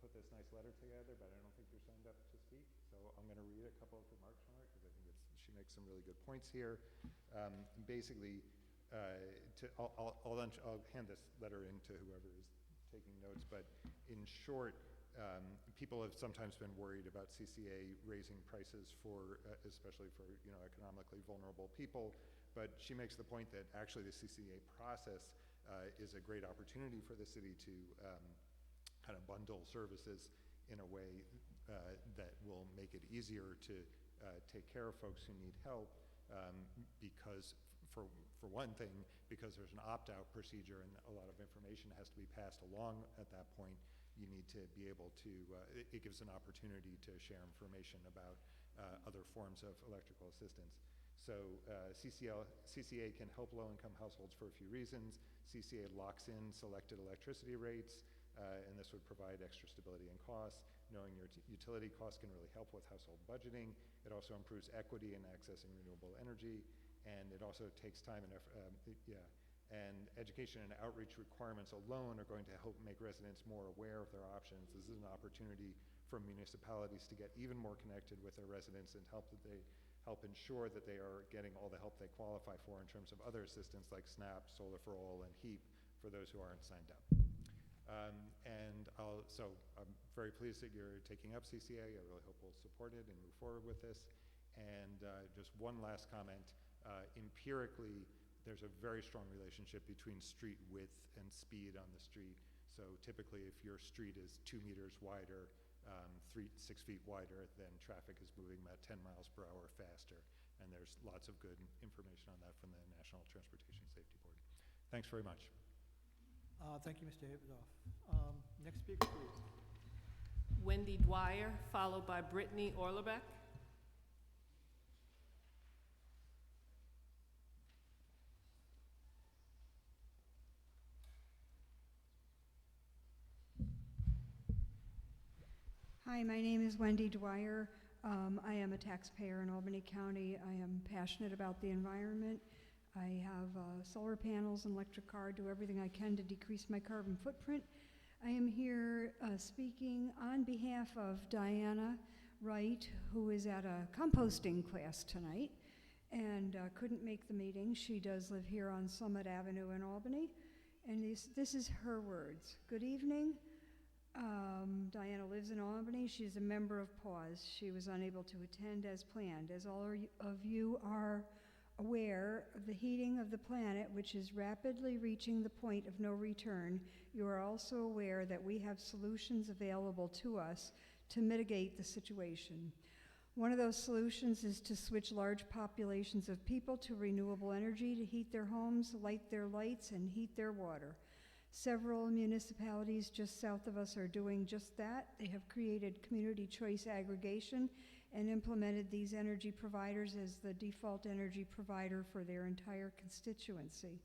put this nice letter together, but I don't think you're signed up to speak. So I'm going to read a couple of remarks from her because I think she makes some really good points here. Basically, I'll hand this letter in to whoever is taking notes, but in short, people have sometimes been worried about CCA raising prices for, especially for economically vulnerable people. But she makes the point that actually the CCA process is a great opportunity for the city to kind of bundle services in a way that will make it easier to take care of folks who need help, because for one thing, because there's an opt-out procedure and a lot of information has to be passed along at that point, you need to be able to, it gives an opportunity to share information about other forms of electrical assistance. So CCA can help low-income households for a few reasons. CCA locks in selected electricity rates, and this would provide extra stability in costs. Knowing your utility costs can really help with household budgeting. It also improves equity in accessing renewable energy, and it also takes time and effort. And education and outreach requirements alone are going to help make residents more aware of their options. This is an opportunity for municipalities to get even more connected with their residents and help ensure that they are getting all the help they qualify for in terms of other assistance like SNAP, Solar for All, and HEAP for those who aren't signed up. So I'm very pleased that you're taking up CCA. I really hope we'll support it and move forward with this. And just one last comment. Empirically, there's a very strong relationship between street width and speed on the street. So typically, if your street is 2 meters wider, 6 feet wider, then traffic is moving about 10 miles per hour faster. And there's lots of good information on that from the National Transportation Safety Board. Thanks very much.
Thank you, Mr. Davidoff. Next speaker, please.
Wendy Dwyer, followed by Brittany Orlebeck.
Hi, my name is Wendy Dwyer. I am a taxpayer in Albany County. I am passionate about the environment. I have solar panels, an electric car, do everything I can to decrease my carbon footprint. I am here speaking on behalf of Diana Wright, who is at a composting class tonight. and couldn't make the meeting. She does live here on Summit Avenue in Albany, and this is her words. Good evening. Diana lives in Albany. She's a member of PAWS. She was unable to attend as planned. As all of you are aware of the heating of the planet, which is rapidly reaching the point of no return, you are also aware that we have solutions available to us to mitigate the situation. One of those solutions is to switch large populations of people to renewable energy to heat their homes, light their lights, and heat their water. Several municipalities just south of us are doing just that. They have created community choice aggregation and implemented these energy providers as the default energy provider for their entire constituency.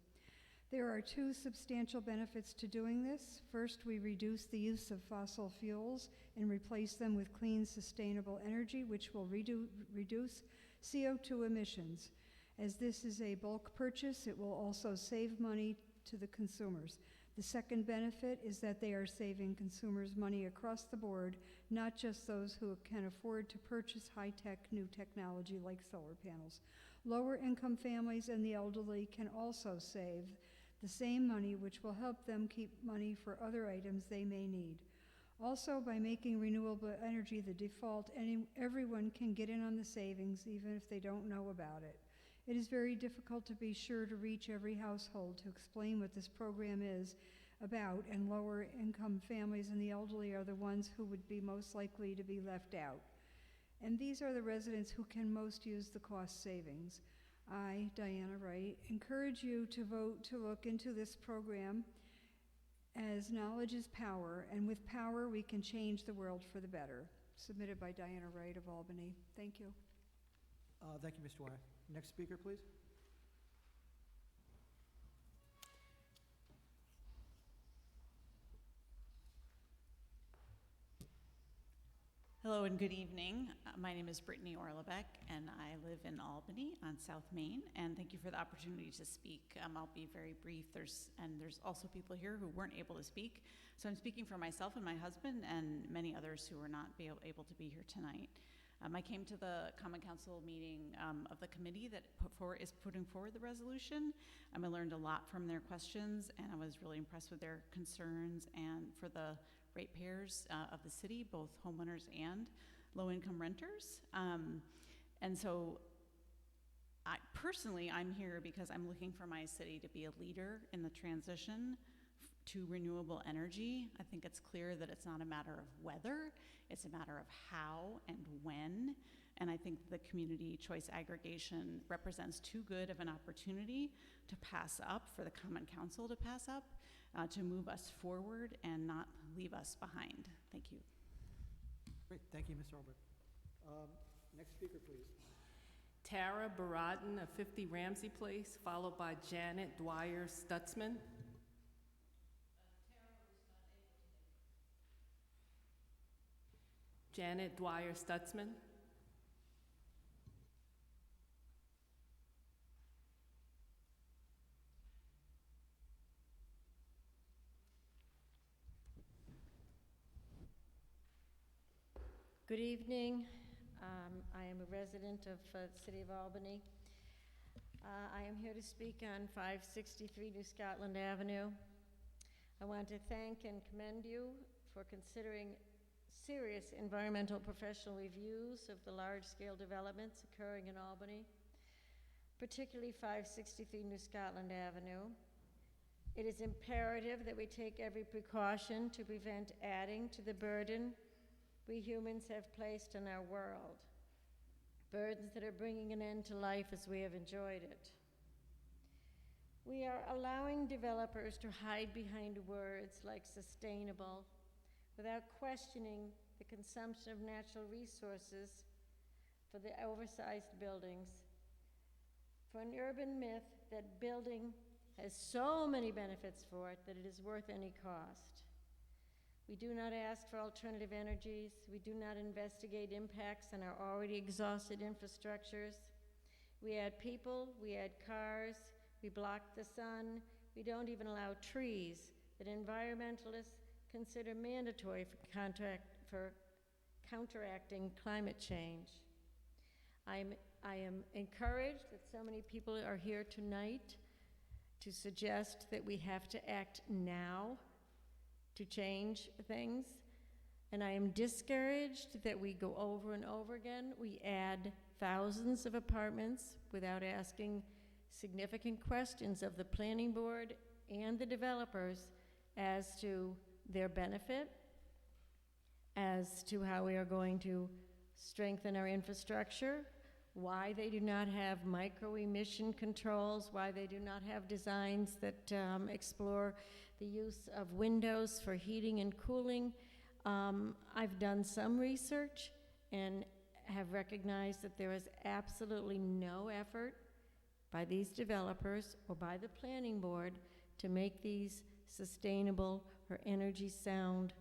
There are two substantial benefits to doing this. First, we reduce the use of fossil fuels and replace them with clean, sustainable energy, which will reduce CO2 emissions. As this is a bulk purchase, it will also save money to the consumers. The second benefit is that they are saving consumers money across the board, not just those who can afford to purchase high-tech new technology like solar panels. Lower income families and the elderly can also save the same money, which will help them keep money for other items they may need. Also, by making renewable energy the default, everyone can get in on the savings even if they don't know about it. It is very difficult to be sure to reach every household to explain what this program is about, and lower income families and the elderly are the ones who would be most likely to be left out. And these are the residents who can most use the cost savings. I, Diana Wright, encourage you to vote to look into this program, as knowledge is power, and with power we can change the world for the better. Submitted by Diana Wright of Albany. Thank you.
Thank you, Ms. Dwyer. Next speaker, please.
Hello and good evening. My name is Brittany Orlebeck, and I live in Albany on South Main, and thank you for the opportunity to speak. I'll be very brief. There's also people here who weren't able to speak, so I'm speaking for myself and my husband and many others who were not able to be here tonight. I came to the Common Council meeting of the committee that is putting forward the resolution. I learned a lot from their questions, and I was really impressed with their concerns and for the ratepayers of the city, both homeowners and low-income renters. And so I'm here because I'm looking for my city to be a leader in the transition to renewable energy. I think it's clear that it's not a matter of whether, it's a matter of how and when. And I think the community choice aggregation represents too good of an opportunity to pass up, for the Common Council to pass up, to move us forward and not leave us behind. Thank you.
Great, thank you, Ms. Albert. Next speaker, please.
Tara Baradin of 50 Ramsey Place, followed by Janet Dwyer Stutzman. Janet Dwyer Stutzman.
Good evening. I am a resident of the City of Albany. I am here to speak on 563 New Scotland Avenue. I want to thank and commend you for considering serious environmental professional reviews of the large-scale developments occurring in Albany, particularly 563 New Scotland Avenue. It is imperative that we take every precaution to prevent adding to the burden we humans have placed on our world, burdens that are bringing an end to life as we have enjoyed it. We are allowing developers to hide behind words like sustainable without questioning the consumption of natural resources for the oversized buildings. For an urban myth that building has so many benefits for it that it is worth any cost. We do not ask for alternative energies. We do not investigate impacts on our already exhausted infrastructures. We add people, we add cars, we block the sun. We don't even allow trees that environmentalists consider mandatory for counteracting climate change. I'm I am encouraged that so many people are here tonight to suggest that we have to act now to change things. And I am discouraged that we go over and over again. We add thousands of apartments without asking significant questions of the planning board and the developers as to their benefit, as to how we are going to strengthen our infrastructure, why they do not have micro-emission controls, why they do not have designs that explore the use of windows for heating and cooling. I've done some research and have recognized that there is absolutely no effort by these developers or by the planning board to make these sustainable or energy sound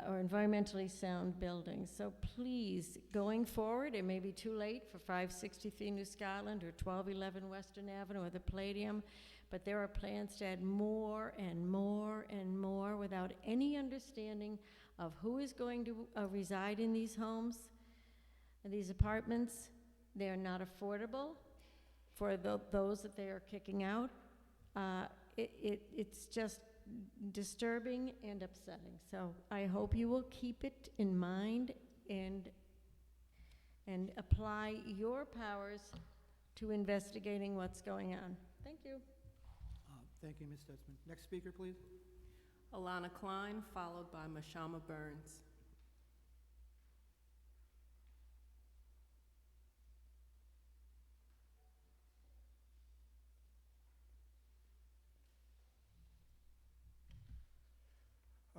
or environmentally sound buildings. So please, going forward, it may be too late for 563 New Scotland or 1211 Western Avenue or the Palladium, but there are plans to add more and more and more without any understanding of who is going to reside in these homes, these apartments. They are not affordable for those that they are kicking out. It's just disturbing and upsetting. So I hope you will keep it in mind and apply your powers to investigating what's going on. Thank you.
Thank you, Ms. Stutzman. Next speaker, please.
Alana Klein, followed by Mashama Burns.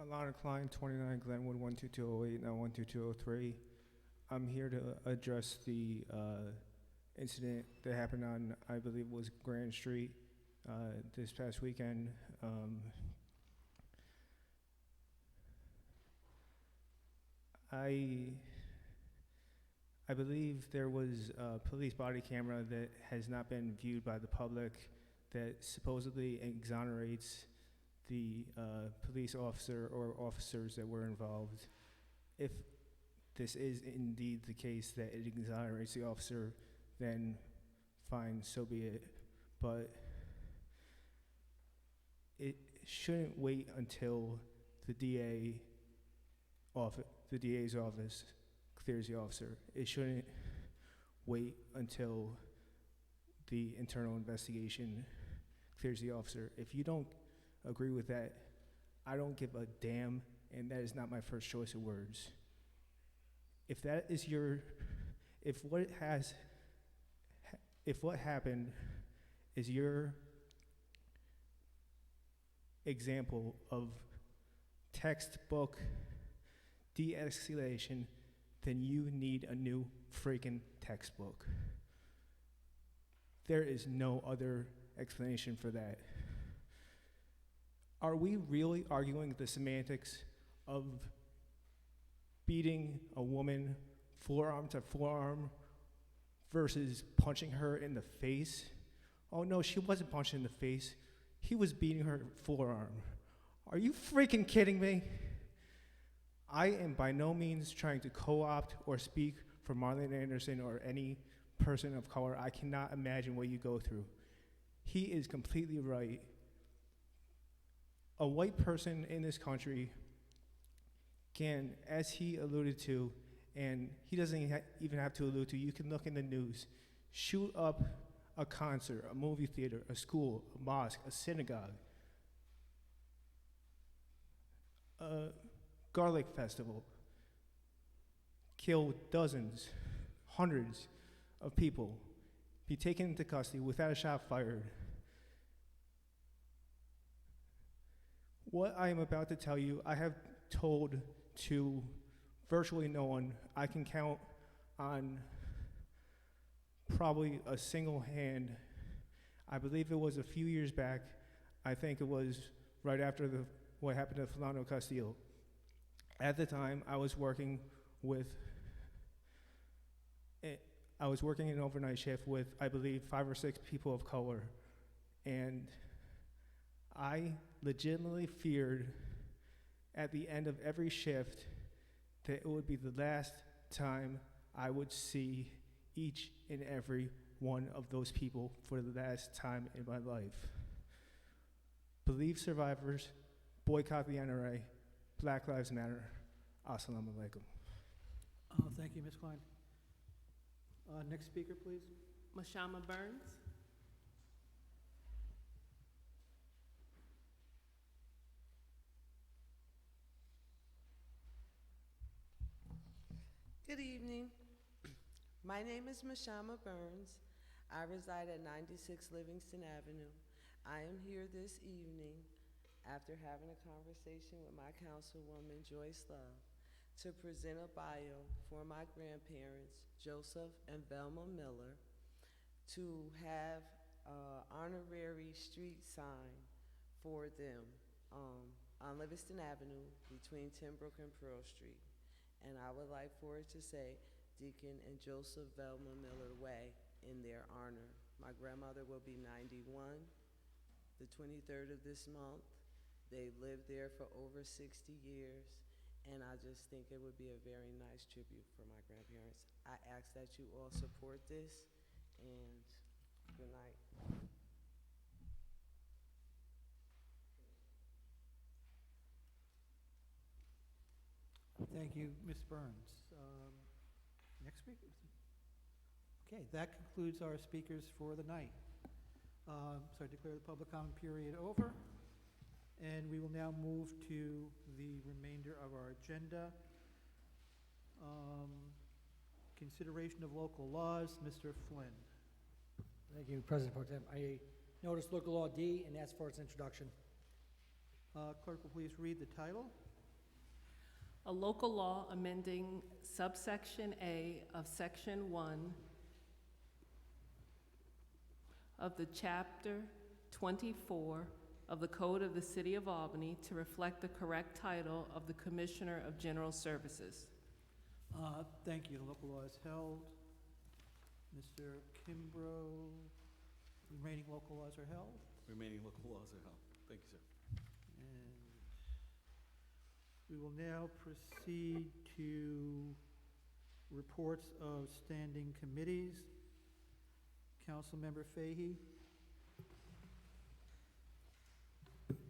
Alana Klein, 29 Glenwood, 12208, now 12203. I'm here to address the incident that happened on, I believe it was Grand Street this past weekend. I believe there was a police body camera that has not been viewed by the public that supposedly exonerates the police officer or officers that were involved. If this is indeed the case that it exonerates the officer, then fine, so be it. But it shouldn't wait until the DA's office clears the officer. It shouldn't wait until the internal investigation clears the officer. If you don't agree with that, I don't give a damn, and that is not my first choice of words. If that is if what happened is your example of textbook de-escalation, then you need a new freaking textbook. There is no other explanation for that. Are we really arguing the semantics of beating a woman forearm to forearm versus punching her in the face? Oh no, she wasn't punching in the face. He was beating her forearm. Are you freaking kidding me? I am by no means trying to co-opt or speak for Marlene Anderson or any person of color. I cannot imagine what you go through. He is completely right. A white person in this country can, as he alluded to, and he doesn't even have to allude to, you can look in the news, shoot up a concert, a movie theater, a school, a mosque, a synagogue, a garlic festival, kill dozens, hundreds of people, be taken into custody without a shot fired. What I am about to tell you, I have told to virtually no one. I can count on probably a single hand. I believe it was a few years back. I think it was right after what happened to Philando Castillo. At the time, I was working an overnight shift with, I believe, 5 or 6 people of color, and I legitimately feared at the end of every shift that it would be the last time I would see each and every one of those people for the last time in my life. Believe survivors, boycott the NRA, Black Lives Matter. Assalamu alaikum.
Thank you, Ms. Klein. Next speaker, please.
Mashama Burns.
Good evening. My name is Mashama Burns. I reside at 96 Livingston Avenue. I am here this evening after having a conversation with my councilwoman, Joyce Love, to present a bio for my grandparents, Joseph and Velma Miller, to have an honorary street sign for them on Livingston Avenue between Timbrook and Pearl Street. And I would like for it to say Deacon and Joseph Velma Miller Way in their honor. My grandmother will be 91, the 23rd of this month. They lived there for over 60 years, and I just think it would be a very nice tribute for my grandparents. I ask that you all support this, and good night.
Thank you, Ms. Burns. Next speaker. Okay, that concludes our speakers for the night. So I declare the public comment period over, and we will now move to the remainder of our agenda. Consideration of local laws, Mr. Flynn.
Thank you, President Pro Tem. I noticed local law D and ask for its introduction.
Clerk will please read the title.
A local law amending subsection A of section 1 of the chapter 24 of the Code of the City of Albany to reflect the correct title of the Commissioner of General Services.
Thank you. The local law is held. Mr. Kimbrough, remaining local laws are held.
Remaining local laws are held. Thank you, sir.
And we will now proceed to reports of standing committees. Councilmember Fahey.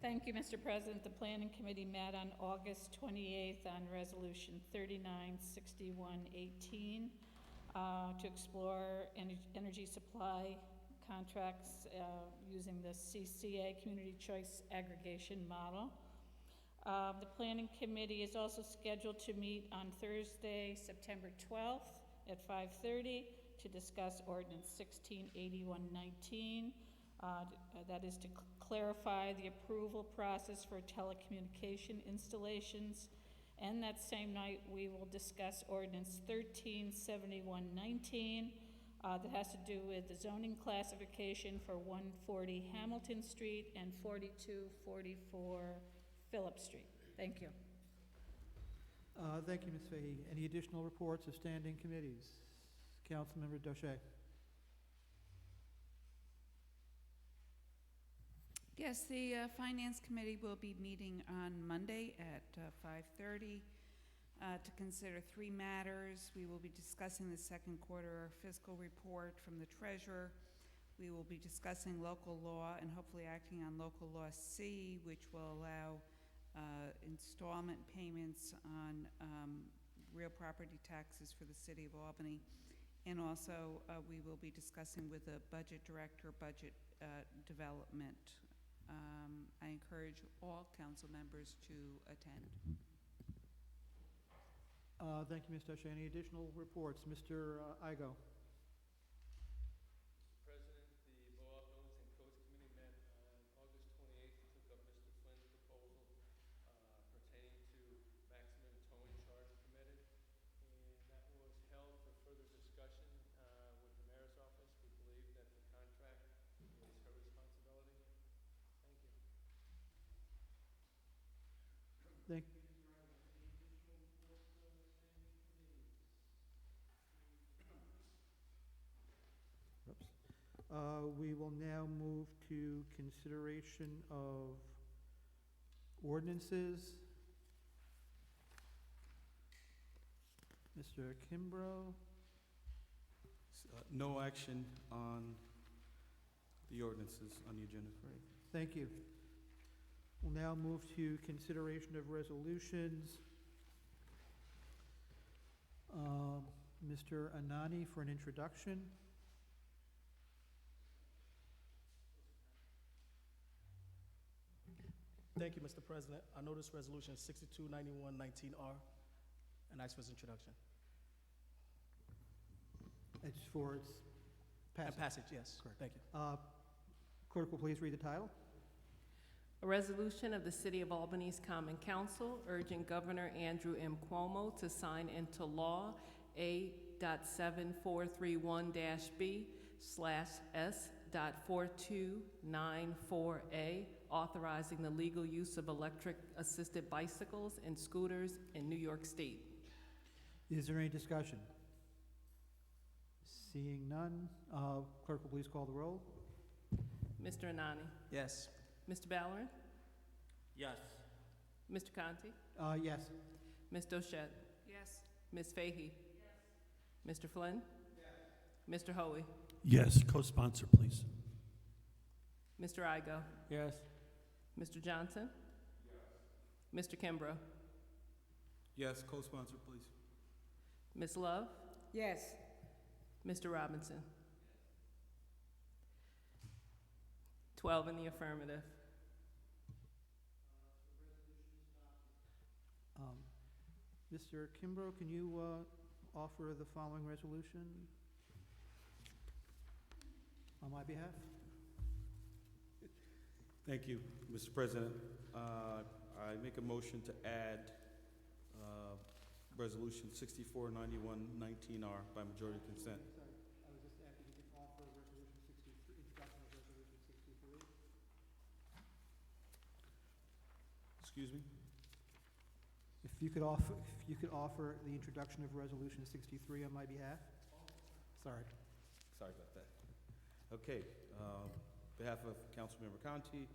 Thank you, Mr. President. The Planning Committee met on August 28th on Resolution 396118 to explore energy supply contracts using the CCA, Community Choice Aggregation Model. The Planning Committee is also scheduled to meet on Thursday, September 12th at 5:30 to discuss Ordinance 168119. That is to clarify the approval process for telecommunication installations. And that same night, we will discuss Ordinance 137119 that has to do with the zoning classification for 140 Hamilton Street and 4244 Phillip Street. Thank you.
Thank you, Ms. Fahey. Any additional reports of standing committees? Councilmember Daucher.
Yes, the Finance Committee will be meeting on Monday at 5:30 to consider 3 matters. We will be discussing the second quarter fiscal report from the Treasurer. We will be discussing local law and hopefully acting on local law C, which will allow installment payments on real property taxes for the City of Albany. And also, we will be discussing with the Budget Director budget development. I encourage all council members to attend.
Thank you, Ms. Daucher. Any additional reports? Mr. Igo. Thank you. We will now move to consideration of ordinances. Mr. Kimbrough.
No action on the ordinances on the agenda.
Great, thank you. We'll now move to consideration of resolutions. Mr. Anani for an introduction.
Thank you, Mr. President. I notice resolution 629119R and ask for its introduction.
It's for its passage.
And passage, yes.
Correct.
Thank you.
Clerk will please read the title.
A resolution of the City of Albany's Common Council urging Governor Andrew M. Cuomo to sign into law A.7431-B/S.4294A, authorizing the legal use of electric-assisted bicycles and scooters in New York State.
Is there any discussion? Seeing none, clerk will please call the roll.
Mr. Anani?
Yes.
Mr. Ballerin?
Yes.
Mr. Conti?
Yes.
Ms. Dochette?
Yes.
Ms. Fahey? Mr. Flynn? Mr. Hoey?
Yes. Co-sponsor, please.
Mr. Igo?
Yes.
Mr. Johnson? Mr. Kimbrough?
Yes. Co-sponsor, please.
Ms. Love?
Yes.
Mr. Robinson? 12 in the affirmative.
Mr. Kimbrough, can you offer the following resolution on my behalf?
Thank you, Mr. President. I make a motion to add resolution 649119R by majority consent.
Sorry, I was just asking if you could offer resolution 63, introduction of resolution 63.
Excuse me?
If you could offer the introduction of resolution 63 on my behalf? Sorry.
Sorry about that. Okay, behalf of Councilmember Conti,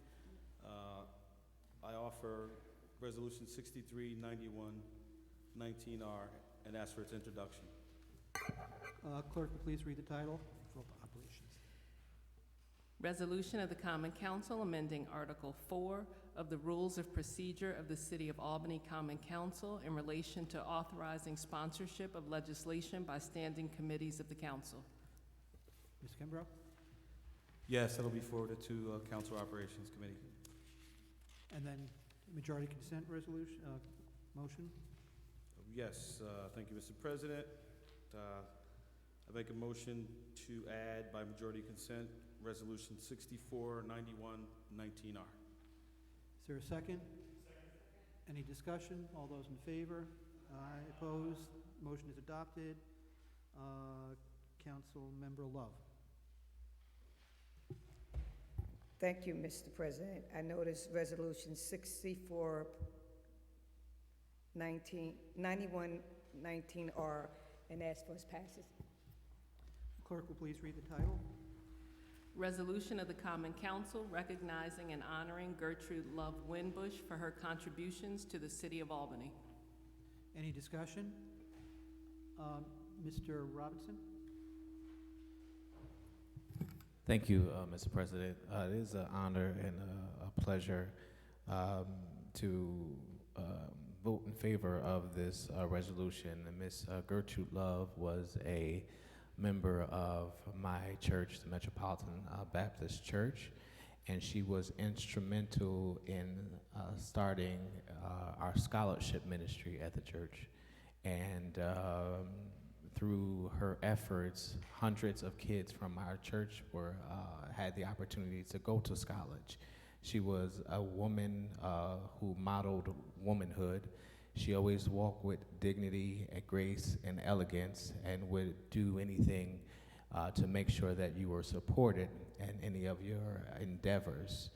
I offer resolution 639119R and ask for its introduction.
Clerk, will please read the title. For operations.
Resolution of the Common Council amending Article 4 of the Rules of Procedure of the City of Albany Common Council in relation to authorizing sponsorship of legislation by standing committees of the council.
Mr. Kimbrough?
Yes, that'll be forwarded to Council Operations Committee.
And then majority consent resolution, motion?
Yes, thank you, Mr. President. I make a motion to add by majority consent resolution 649119R.
Is there a second? Any discussion? All those in favor? Aye. Opposed? Motion is adopted. Council Member Love.
Thank you, Mr. President. I notice resolution 9119R and ask for its passage.
Clerk will please read the title.
Resolution of the Common Council recognizing and honoring Gertrude Love Winbush for her contributions to the City of Albany.
Any discussion? Mr. Robinson?
Thank you, Mr. President. It is an honor and a pleasure to vote in favor of this resolution. Ms. Gertrude Love was a member of my church, the Metropolitan Baptist Church, and she was instrumental in starting our scholarship ministry at the church. And through her efforts, hundreds of kids from our church had the opportunity to go to college. She was a woman who modeled womanhood. She always walked with dignity and grace and elegance and would do anything to make sure that you were supported in any of your endeavors.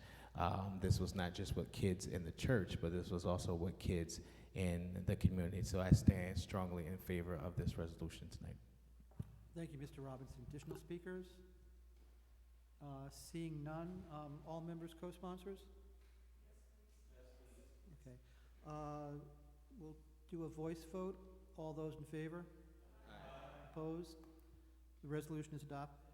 This was not just with kids in the church, but this was also with kids in the community. So I stand strongly in favor of this resolution tonight.
Thank you, Mr. Robinson. Additional speakers? Seeing none, all members co-sponsors? Okay. We'll do a voice vote. All those in favor? Aye. Opposed? The resolution is adopted.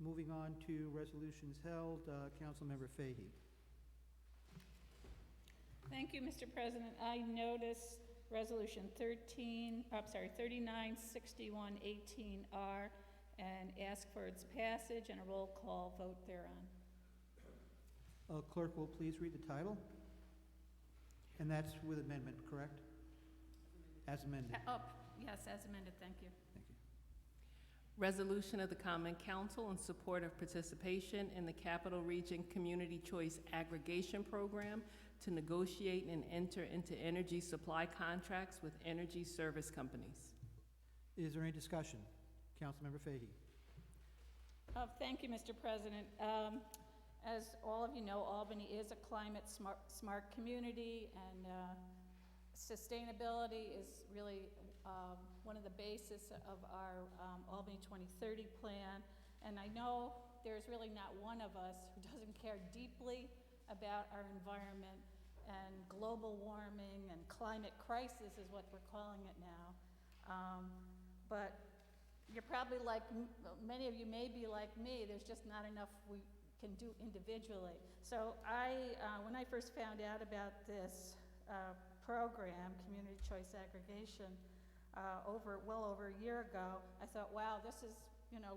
Moving on to resolutions held, Councilmember Fahey.
Thank you, Mr. President. I notice Resolution 396118R and ask for its passage and a roll call vote thereon.
Clerk will please read the title. And that's with amendment, correct? As amended.
Yes, as amended, thank you.
Thank you.
Resolution of the Common Council in support of participation in the Capital Region Community Choice Aggregation Program to negotiate and enter into energy supply contracts with energy service companies.
Is there any discussion? Councilmember Fahey.
Thank you, Mr. President. As all of you know, Albany is a climate smart community, and sustainability is really one of the basis of our Albany 2030 plan. And I know there's really not one of us who doesn't care deeply about our environment, and global warming and climate crisis is what we're calling it now. But you're probably like, many of you may be like me, there's just not enough we can do individually. So when I first found out about this program, Community Choice Aggregation, well over a year ago, I thought, wow, this is,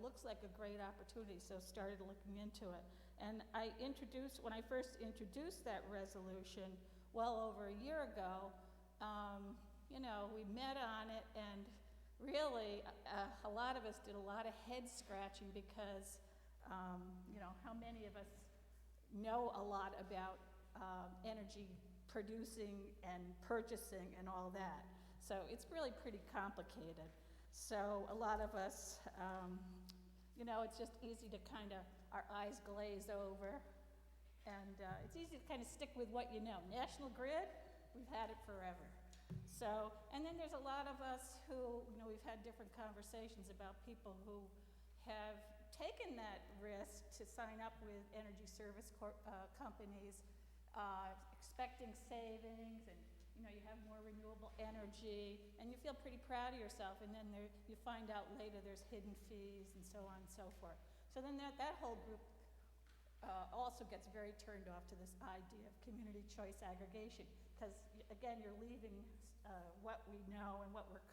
looks like a great opportunity, so started looking into it. And when I first introduced that resolution well over a year ago, we met on it, and really a lot of us did a lot of head scratching because, how many of us know a lot about energy producing and purchasing and all that. So it's really pretty complicated. So a lot of us, it's just easy to our eyes glaze over, and it's easy to kind of stick with what you know. National Grid, we've had it forever. So, and then there's a lot of us who, we've had different conversations about people who have taken that risk to sign up with energy service companies, expecting savings, and you have more renewable energy, and you feel pretty proud of yourself, and then you find out later there's hidden fees and so on and so forth. So then that whole group also gets very turned off to this idea of community choice aggregation, because again, you're leaving what we know and what we're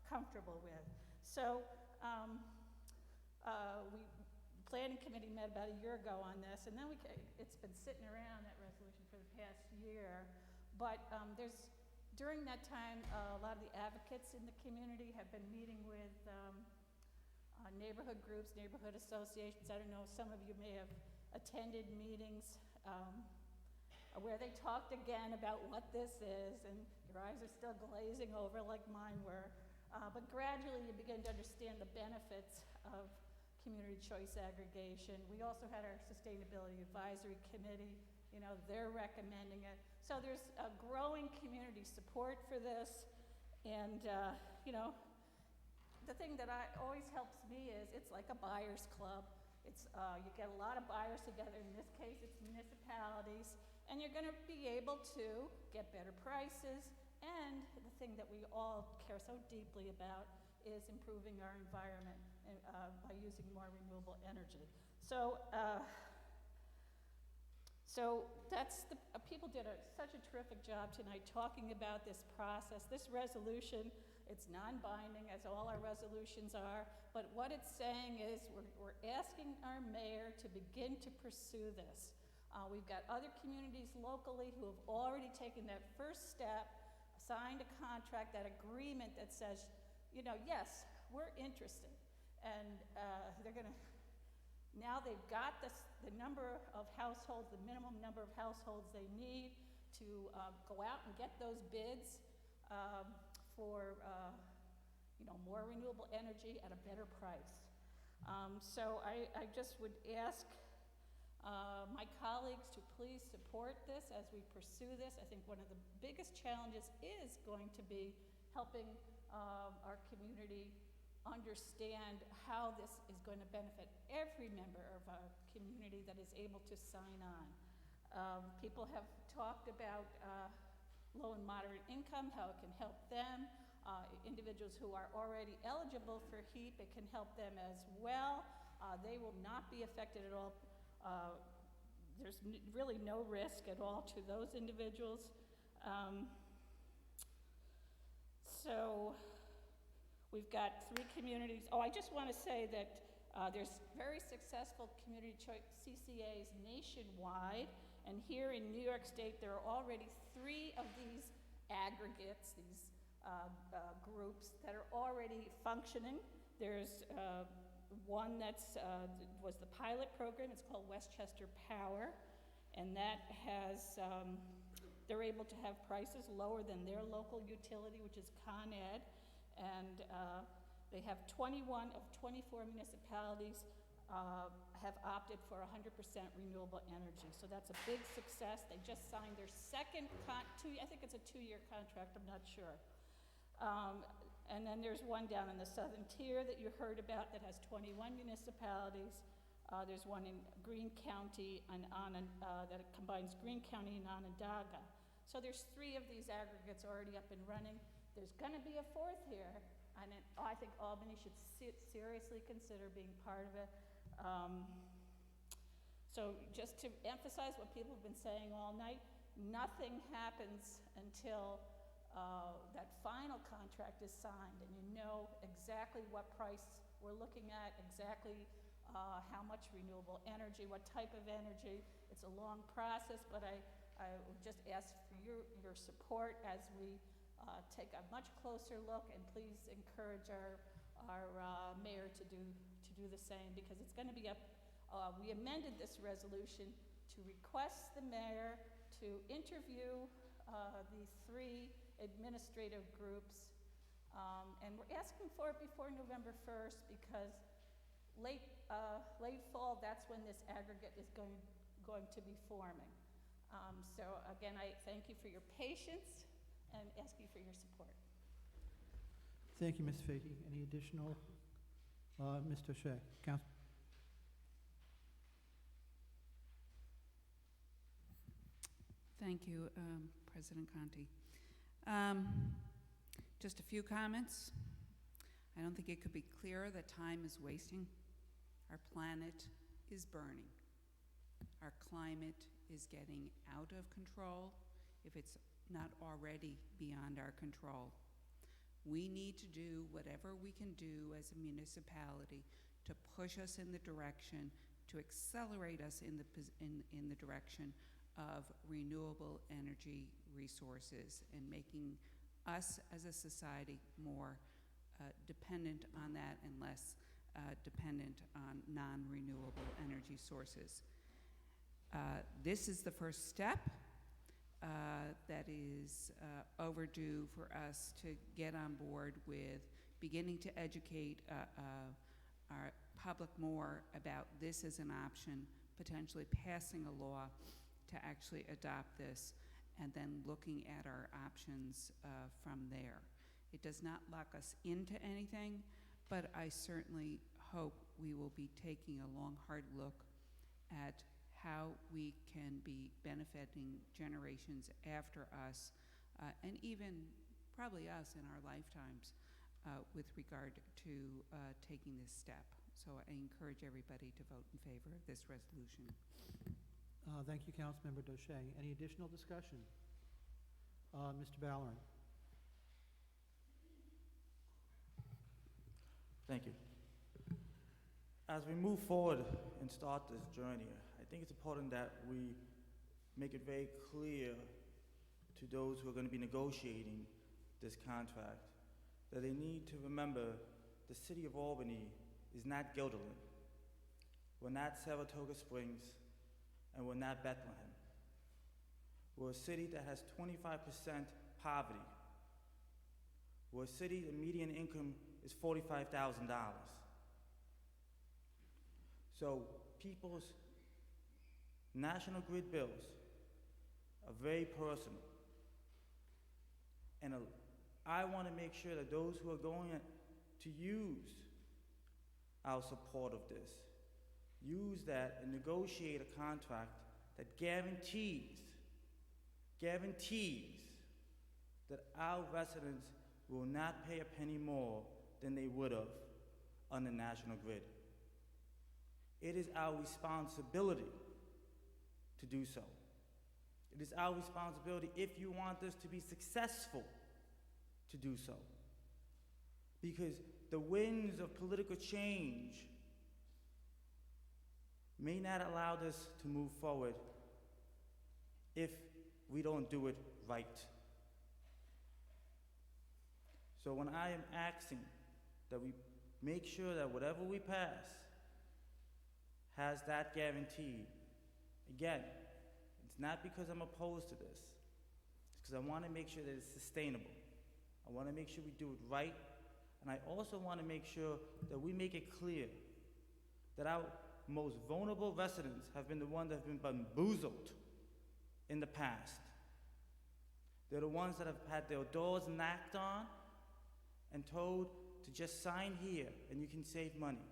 comfortable with. So the planning committee met about a year ago on this, and then it's been sitting around, that resolution, for the past year. But during that time, a lot of the advocates in the community have been meeting with neighborhood groups, neighborhood associations. I don't know, some of you may have attended meetings where they talked again about what this is, and your eyes are still glazing over like mine were. But gradually you begin to understand the benefits of community choice aggregation. We also had our Sustainability Advisory Committee, they're recommending it. So there's a growing community support for this, and the thing that always helps me is it's like a buyer's club. It's you get a lot of buyers together. In this case, it's municipalities, and you're going to be able to get better prices. And the thing that we all care so deeply about is improving our environment by using more renewable energy. So, people did such a terrific job tonight talking about this process. This resolution, it's non-binding, as all our resolutions are, but what it's saying is we're asking our mayor to begin to pursue this. We've got other communities locally who have already taken that first step, signed a contract, that agreement that says, yes, we're interested. And now they've got the number of households, the minimum number of households they need to go out and get those bids for more renewable energy at a better price. So I just would ask my colleagues to please support this as we pursue this. I think one of the biggest challenges is going to be helping our community understand how this is going to benefit every member of our community that is able to sign on. People have talked about low and moderate income, how it can help them. individuals who are already eligible for HEAP. It can help them as well. They will not be affected at all. There's really no risk at all to those individuals. So we've got 3 communities. Oh, I just want to say that there's very successful community choice CCAs nationwide, and here in New York State there are already 3 of these aggregates, these groups that are already functioning. There's one that's was the pilot program. It's called Westchester Power, and that has they're able to have prices lower than their local utility, which is Con Ed, and they have 21 of 24 municipalities have opted for 100% renewable energy. So that's a big success. They just signed their second I think it's a 2-year contract, I'm not sure. And then there's one down in the southern tier that you heard about that has 21 municipalities. There's one in Greene County that combines Greene County and Onondaga. So there's 3 of these aggregates already up and running. There's going to be a 4th here, and I think Albany should seriously consider being part of it. So just to emphasize what people have been saying all night, nothing happens until that final contract is signed, and you know exactly what price we're looking at, exactly how much renewable energy, what type of energy. It's a long process, but I would just ask for your support as we take a much closer look, and please encourage our mayor to do the same, because it's going to be we amended this resolution to request the mayor to interview the 3 administrative groups, and we're asking for it before November 1st, because late fall, that's when this aggregate is going to be forming. So again, I thank you for your patience and ask you for your support.
Thank you, Ms. Fahey. Any additional? Mr. Shea, Council.
Thank you, President Conti. Just a few comments. I don't think it could be clearer that time is wasting. Our planet is burning. Our climate is getting out of control, if it's not already beyond our control. We need to do whatever we can do as a municipality to push us in the direction, to accelerate us in the direction of renewable energy resources, and making us as a society more dependent on that and less dependent on non-renewable energy sources. This is the first step that is overdue for us to get on board with beginning to educate our public more about this as an option, potentially passing a law to actually adopt this, and then looking at our options from there. It does not lock us into anything, but I certainly hope we will be taking a long, hard look at how we can be benefiting generations after us, and even probably us in our lifetimes, with regard to taking this step. So I encourage everybody to vote in favor of this resolution.
Thank you, Councilmember Doche. Any additional discussion? Mr. Ballerin.
Thank you. As we move forward and start this journey, I think it's important that we make it very clear to those who are going to be negotiating this contract that they need to remember the city of Albany is not Guilderland. We're not Saratoga Springs, and we're not Bethlehem. We're a city that has 25% poverty. We're a city the median income is $45,000. So people's national grid bills are very personal. And I want to make sure that those who are going to use our support of this, use that and negotiate a contract that guarantees that our residents will not pay a penny more than they would have on the national grid. It is our responsibility to do so. It is our responsibility, if you want us to be successful, to do so. Because the winds of political change may not allow us to move forward if we don't do it right. So when I am asking that we make sure that whatever we pass has that guarantee, again, it's not because I'm opposed to this. It's because I want to make sure that it's sustainable. I want to make sure we do it right. And I also want to make sure that we make it clear that our most vulnerable residents have been the ones that have been bamboozled in the past. They're the ones that have had their doors knocked on and told to just sign here and you can save money.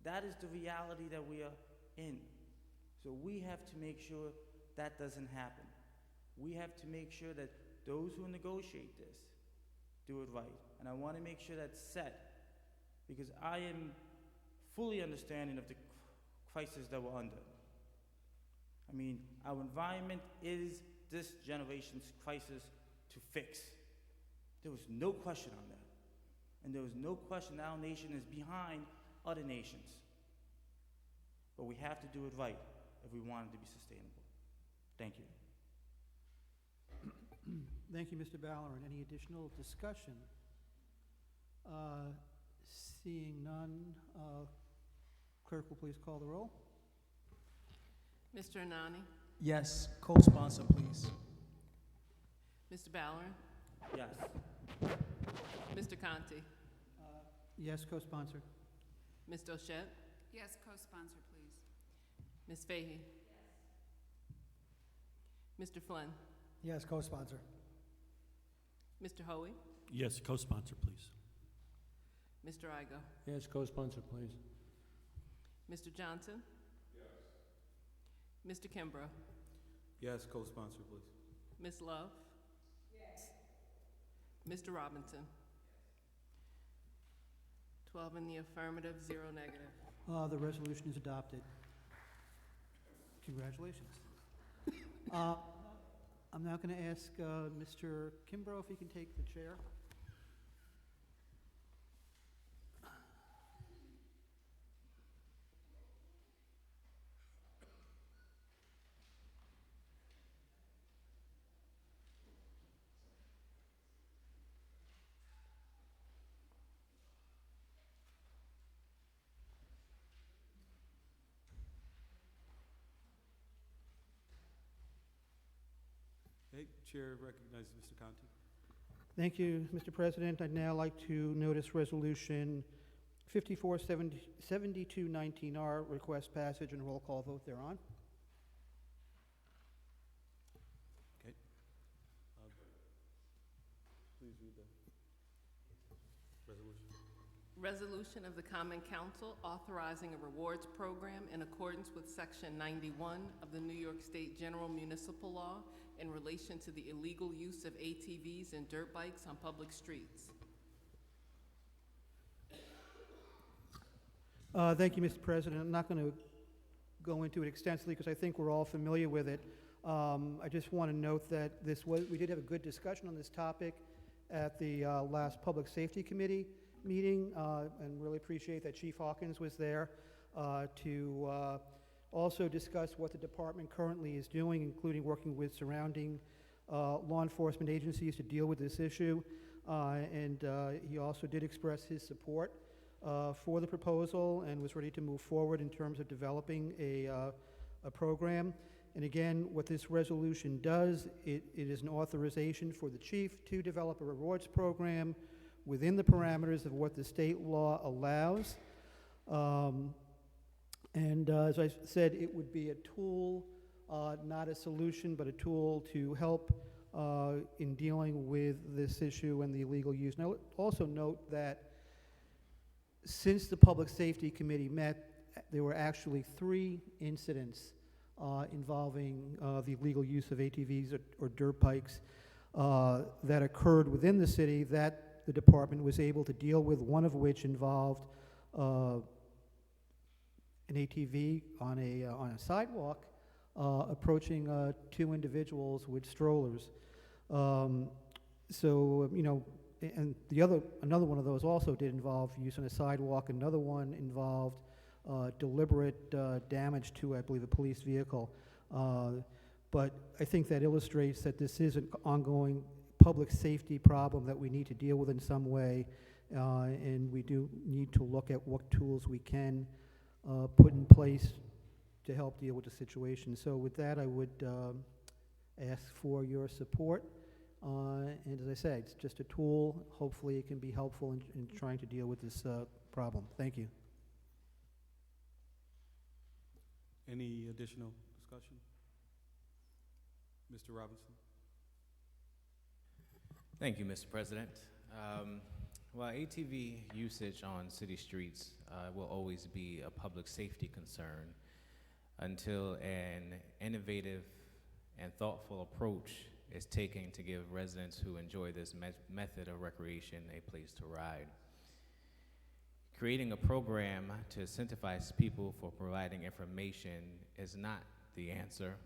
That is the reality that we are in. So we have to make sure that doesn't happen. We have to make sure that those who negotiate this do it right. And I want to make sure that's set, because I am fully understanding of the crisis that we're under. I mean, our environment is this generation's crisis to fix. There was no question on that. And there was no question our nation is behind other nations. But we have to do it right if we want it to be sustainable. Thank you.
Thank you, Mr. Ballerin. Any additional discussion? Seeing none, clerk will please call the roll.
Mr. Anani?
Yes, co-sponsor, please.
Mr. Ballerin?
Yes.
Mr. Conti?
Yes, co-sponsor.
Ms. Dochette?
Yes, co-sponsor, please.
Ms. Fahey? Mr. Flynn?
Yes, co-sponsor.
Mr. Hoey?
Yes, co-sponsor, please.
Mr. Igo?
Yes, co-sponsor, please.
Mr. Johnson? Yes. Mr. Kimbrough?
Yes, co-sponsor, please.
Ms. Love?
Yes.
Mr. Robinson? 12 in the affirmative, 0 negative.
The resolution is adopted. Congratulations. I'm now going to ask Mr. Kimbrough if he can take the chair.
Okay, Chair recognizes Mr. Conti.
Thank you, Mr. President. I'd now like to notice Resolution 547219R, request passage and roll call vote thereon.
Okay. Please read the resolution.
Resolution of the Common Council authorizing a rewards program in accordance with Section 91 of the New York State General Municipal Law in relation to the illegal use of ATVs and dirt bikes on public streets.
Thank you, Mr. President. I'm not going to go into it extensively because I think we're all familiar with it. I just want to note that we did have a good discussion on this topic at the last Public Safety Committee meeting, and really appreciate that Chief Hawkins was there to also discuss what the department currently is doing, including working with surrounding law enforcement agencies to deal with this issue. And he also did express his support for the proposal and was ready to move forward in terms of developing a program. And again, what this resolution does, it is an authorization for the chief to develop a rewards program within the parameters of what the state law allows. And as I said, it would be a tool, not a solution, but a tool to help in dealing with this issue and the illegal use. Now, also note that since the Public Safety Committee met, there were actually 3 incidents involving the illegal use of ATVs or dirt bikes. that occurred within the city that the department was able to deal with, one of which involved an ATV on a sidewalk approaching two individuals with strollers. So, you know, and another one of those also did involve use on a sidewalk. Another one involved deliberate damage to, I believe, a police vehicle. But I think that illustrates that this is an ongoing public safety problem that we need to deal with in some way, and we do need to look at what tools we can put in place to help deal with the situation. So with that, I would ask for your support. And as I said, it's just a tool. Hopefully it can be helpful in trying to deal with this problem. Thank you.
Any additional discussion? Mr. Robinson?
Thank you, Mr. President. Well, ATV usage on city streets will always be a public safety concern until an innovative and thoughtful approach is taken to give residents who enjoy this method of recreation a place to ride. Creating a program to incentivize people for providing information is not the answer,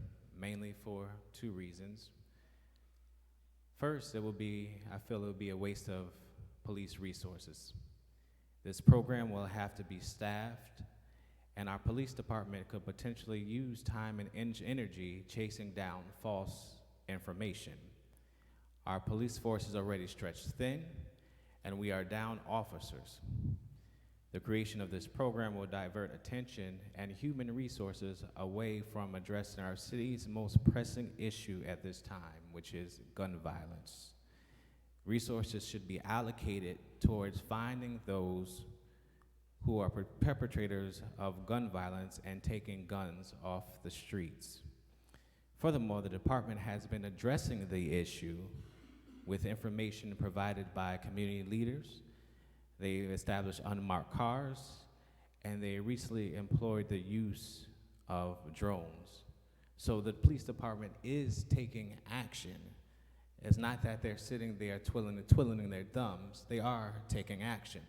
mainly for two reasons. First, I feel it will be a waste of police resources. This program will have to be staffed, and our police department could potentially use time and energy chasing down false information. Our police force is already stretched thin, and we are down officers. The creation of this program will divert attention and human resources away from addressing our city's most pressing issue at this time, which is gun violence. Resources should be allocated towards finding those who are perpetrators of gun violence and taking guns off the streets. Furthermore, the department has been addressing the issue with information provided by community leaders. They established unmarked cars, and they recently employed the use of drones. So the police department is taking action. It's not that they're sitting there twiddling their thumbs. They are taking action.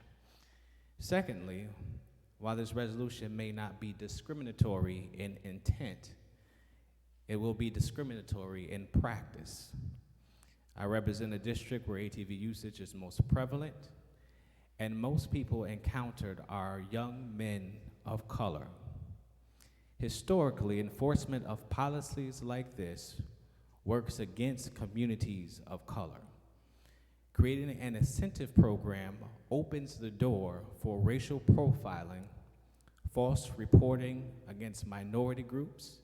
Secondly, while this resolution may not be discriminatory in intent, it will be discriminatory in practice. I represent a district where ATV usage is most prevalent, and most people encountered are young men of color. Historically, enforcement of policies like this works against communities of color. Creating an incentive program opens the door for racial profiling, false reporting against minority groups,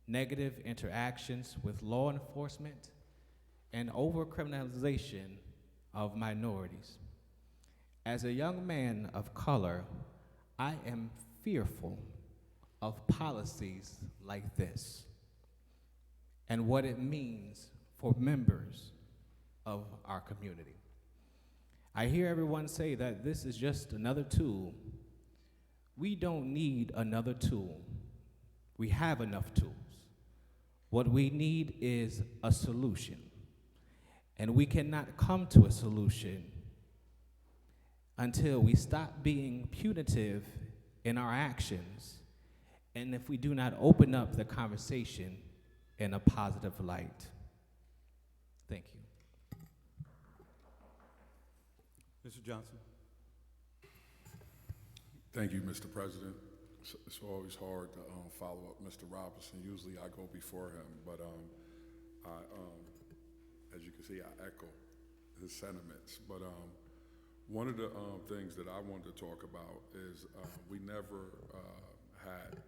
negative interactions with law enforcement, and over-criminalization of minorities. As a young man of color, I am fearful of policies like this and what it means for members of our community. I hear everyone say that this is just another tool. We don't need another tool. We have enough tools. What we need is a solution. And we cannot come to a solution until we stop being punitive in our actions, and if we do not open up the conversation in a positive light. Thank you.
Mr. Johnson.
Thank you, Mr. President. It's always hard to follow up Mr. Robinson. Usually I go before him, but as you can see, I echo his sentiments. But one of the things that I wanted to talk about is we never had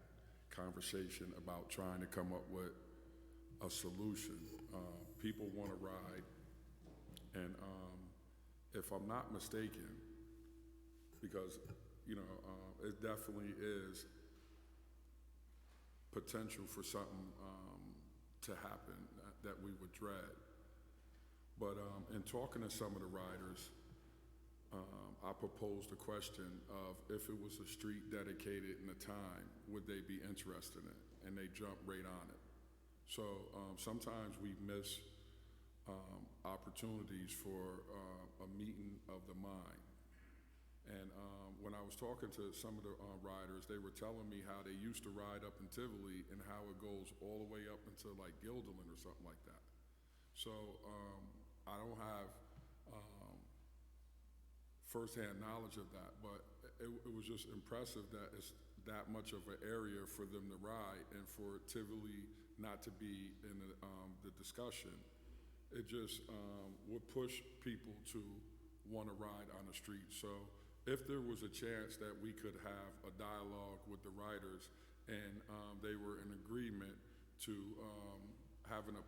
conversation about trying to come up with a solution. People want to ride, and if I'm not mistaken, because it definitely is potential for something to happen that we would dread. But in talking to some of the riders, I proposed a question of if it was a street dedicated in a time, would they be interested in it? And they jumped right on it. So sometimes we miss opportunities for a meeting of the mind. And when I was talking to some of the riders, they were telling me how they used to ride up in Tivoli and how it goes all the way up into like Guilderland or something like that. So I don't have firsthand knowledge of that, but it was just impressive that it's that much of an area for them to ride, and for Tivoli not to be in the discussion. It just would push people to want to ride on the street. So if there was a chance that we could have a dialogue with the riders and they were in agreement to having a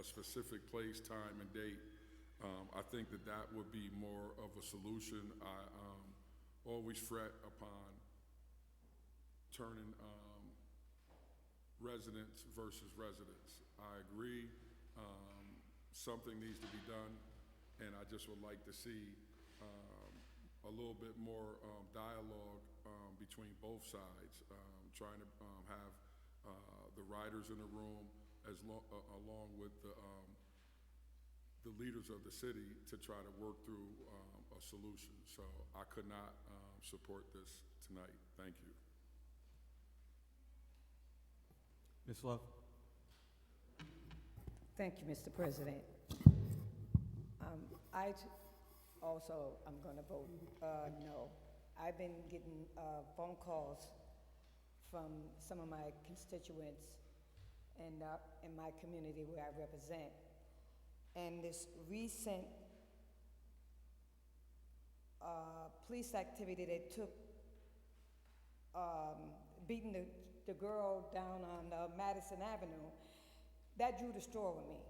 specific place, time, and date, I think that would be more of a solution. I always fret upon turning residents versus residents. I agree, something needs to be done, and I just would like to see a little bit more dialogue between both sides, trying to have the riders in the room along with the leaders of the city to try to work through a solution. So I could not support this tonight. Thank you.
Ms. Love.
Thank you, Mr. President. Also, I'm going to vote no. I've been getting phone calls from some of my constituents in my community where I represent. And this recent police activity that took, beating the girl down on Madison Avenue, that drew the straw with me.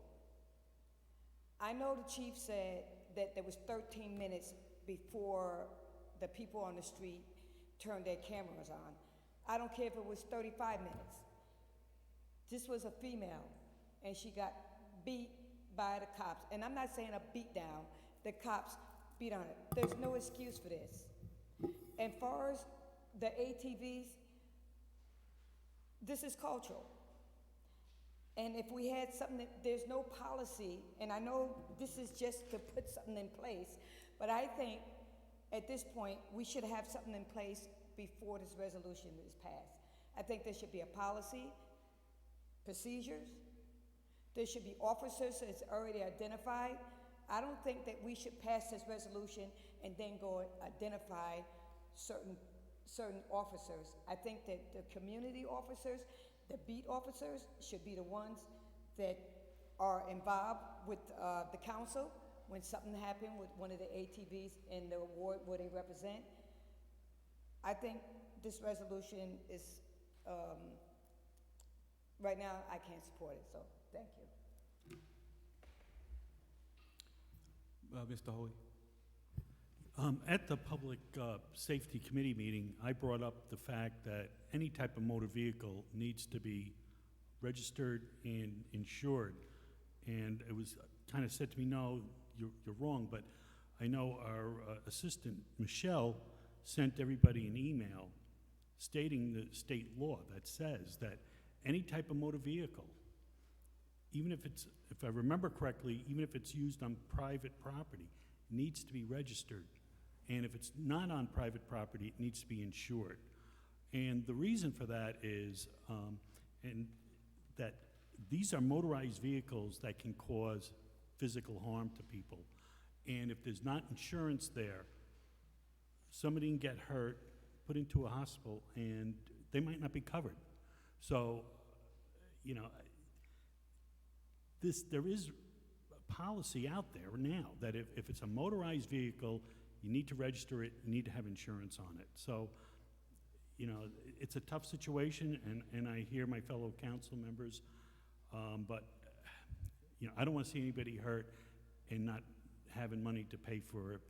I know the chief said that there was 13 minutes before the people on the street turned their cameras on. I don't care if it was 35 minutes. This was a female, and she got beat by the cops. And I'm not saying a beat down, the cops beat on it. There's no excuse for this. And far as the ATVs, this is cultural. And if we had something there's no policy, and I know this is just to put something in place, but I think at this point we should have something in place before this resolution is passed. I think there should be a policy, procedures. There should be officers that's already identified. I don't think that we should pass this resolution and then go identify certain officers. I think that the community officers, the beat officers, should be the ones that are involved with the council when something happened with one of the ATVs in the ward where they represent. I think this resolution is, right now, I can't support it, so thank you.
Mr. Hoey.
At the Public Safety Committee meeting, I brought up the fact that any type of motor vehicle needs to be registered and insured. And it was kind of said to me, no, you're wrong, but I know our assistant, Michelle, sent everybody an email stating the state law that says that any type of motor vehicle, even if it's, if I remember correctly, even if it's used on private property, needs to be registered. And if it's not on private property, it needs to be insured. And the reason for that is and that these are motorized vehicles that can cause physical harm to people. And if there's not insurance there, somebody can get hurt, put into a hospital, and they might not be covered. So, you know, there is a policy out there now that if it's a motorized vehicle, you need to register it, you need to have insurance on it. So, you know, it's a tough situation, and I hear my fellow council members, but, you know, I don't want to see anybody hurt and not having money to pay for it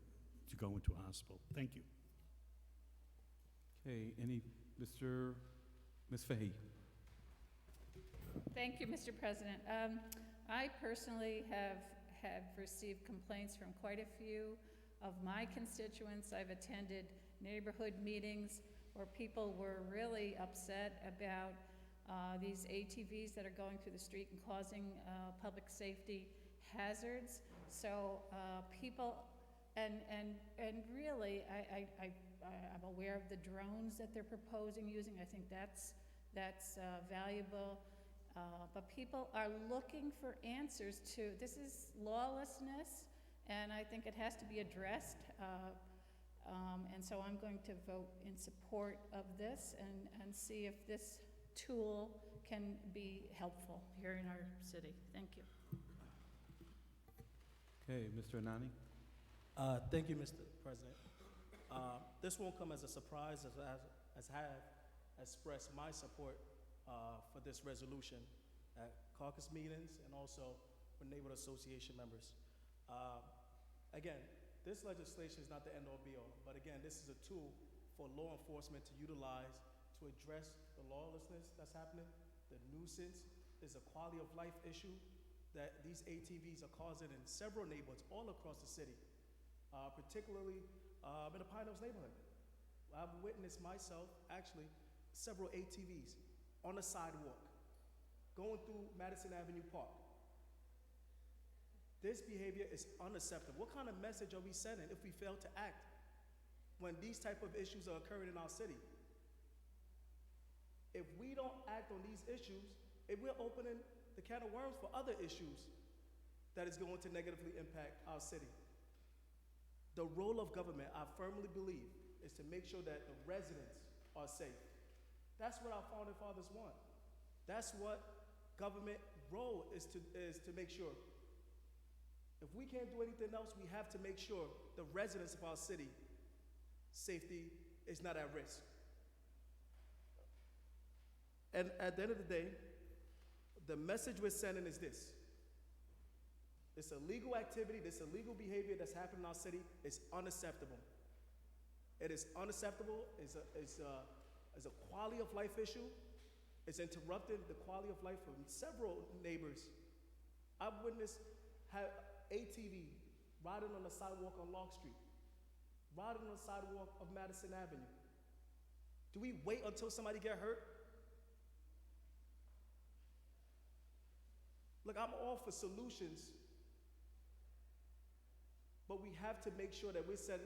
to go into a hospital. Thank you.
Okay, Ms. Fahey.
Thank you, Mr. President. I personally have received complaints from quite a few of my constituents. I've attended neighborhood meetings where people were really upset about these ATVs that are going through the street and causing public safety hazards. So people, and really, I'm aware of the drones that they're proposing using. I think that's valuable. But people are looking for answers to, this is lawlessness, and I think it has to be addressed. And so I'm going to vote in support of this and see if this tool can be helpful here in our city. Thank you.
Okay, Mr. Anani?
Thank you, Mr. President. This won't come as a surprise, as I have expressed my support for this resolution at caucus meetings and also with neighborhood association members. Again, this legislation is not the end-all be-all, but again, this is a tool for law enforcement to utilize to address the lawlessness that's happening. The nuisance is a quality of life issue that these ATVs are causing in several neighborhoods all across the city, particularly in the Pine Hills neighborhood. I've witnessed myself, actually, several ATVs on the sidewalk going through Madison Avenue Park. This behavior is unacceptable. What kind of message are we sending if we fail to act when these type of issues are occurring in our city? If we don't act on these issues, we're opening the can of worms for other issues that is going to negatively impact our city. The role of government, I firmly believe, is to make sure that the residents are safe. That's what our founding fathers want. That's what government role is to make sure. If we can't do anything else, we have to make sure the residents of our city safety is not at risk. And at the end of the day, the message we're sending is this. This illegal activity, this illegal behavior that's happening in our city is unacceptable. It is unacceptable. It's a quality of life issue. It's interrupting the quality of life of several neighbors. I've witnessed ATV riding on the sidewalk on Long Street, riding on the sidewalk of Madison Avenue. Do we wait until somebody get hurt? Look, I'm all for solutions, but we have to make sure that we send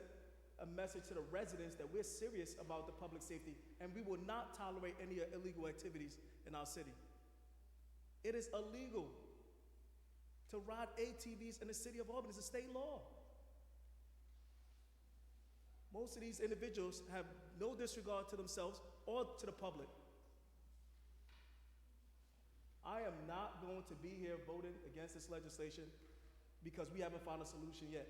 a message to the residents that we're serious about the public safety and we will not tolerate any illegal activities in our city. It is illegal to ride ATVs in the city of Albany. It's a state law. Most of these individuals have no disregard to themselves or to the public. I am not going to be here voting against this legislation because we haven't found a solution yet.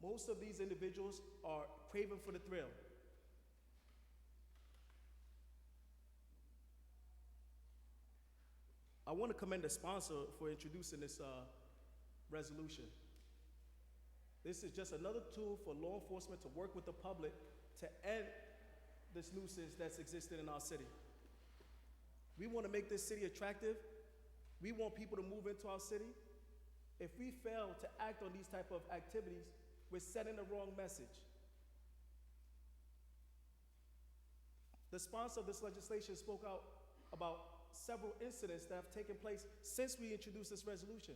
Most of these individuals are craving for the thrill. I want to commend the sponsor for introducing this resolution. This is just another tool for law enforcement to work with the public to end this nuisance that's existing in our city. We want to make this city attractive. We want people to move into our city. If we fail to act on these type of activities, we're sending the wrong message. The sponsor of this legislation spoke out about several incidents that have taken place since we introduced this resolution.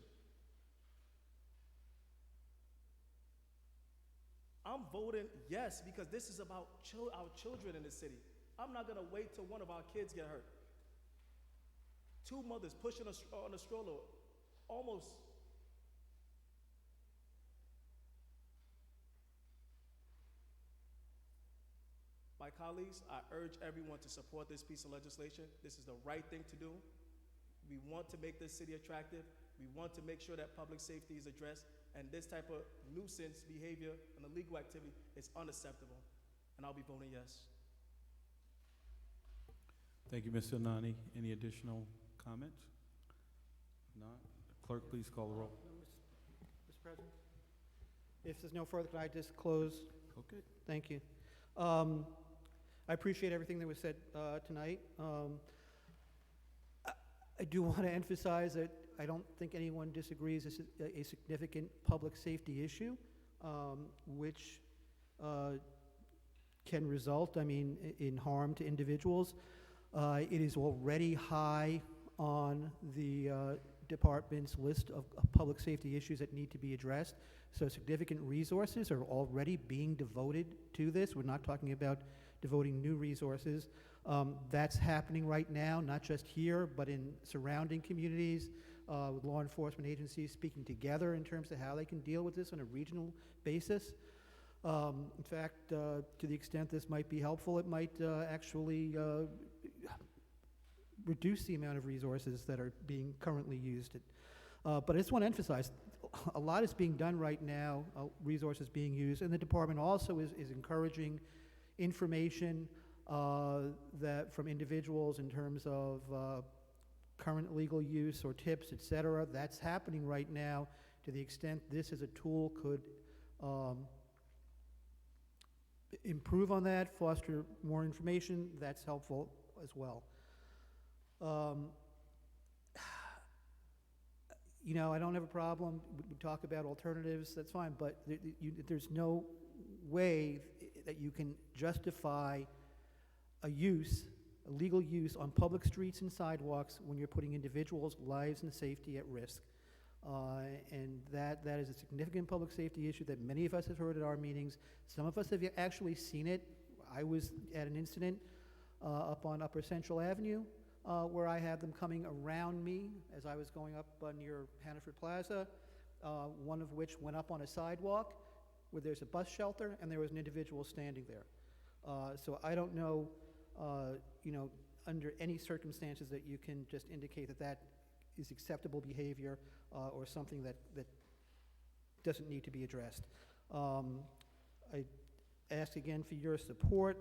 I'm voting yes because this is about our children in the city. I'm not going to wait till one of our kids get hurt. Two mothers pushing on a stroller, almost. My colleagues, I urge everyone to support this piece of legislation. This is the right thing to do. We want to make this city attractive. We want to make sure that public safety is addressed, and this type of nuisance behavior and illegal activity is unacceptable. And I'll be voting yes.
Thank you, Mr. Anani. Any additional comments? Not. Clerk, please call the roll.
Mr. President? If there's no further, can I just close?
Okay.
Thank you. I appreciate everything that was said tonight. I do want to emphasize that I don't think anyone disagrees this is a significant public safety issue, which can result, in harm to individuals. It is already high on the department's list of public safety issues that need to be addressed. So significant resources are already being devoted to this. We're not talking about devoting new resources. That's happening right now, not just here, but in surrounding communities, with law enforcement agencies speaking together in terms of how they can deal with this on a regional basis. In fact, to the extent this might be helpful, it might actually reduce the amount of resources that are being currently used. But I just want to emphasize, a lot is being done right now, resources being used, and the department also is encouraging information that from individuals in terms of current legal use or tips, et cetera. That's happening right now. To the extent this as a tool could improve on that, foster more information, that's helpful as well. You know, I don't have a problem. We talk about alternatives, that's fine, but there's no way that you can justify a legal use on public streets and sidewalks when you're putting individuals' lives and safety at risk. And that is a significant public safety issue that many of us have heard at our meetings. Some of us have actually seen it. I was at an incident up on Upper Central Avenue where I had them coming around me as I was going up near Hannaford Plaza, one of which went up on a sidewalk where there's a bus shelter and there was an individual standing there. So I don't know, you know, under any circumstances that you can just indicate that that is acceptable behavior or something that doesn't need to be addressed. I ask again for your support,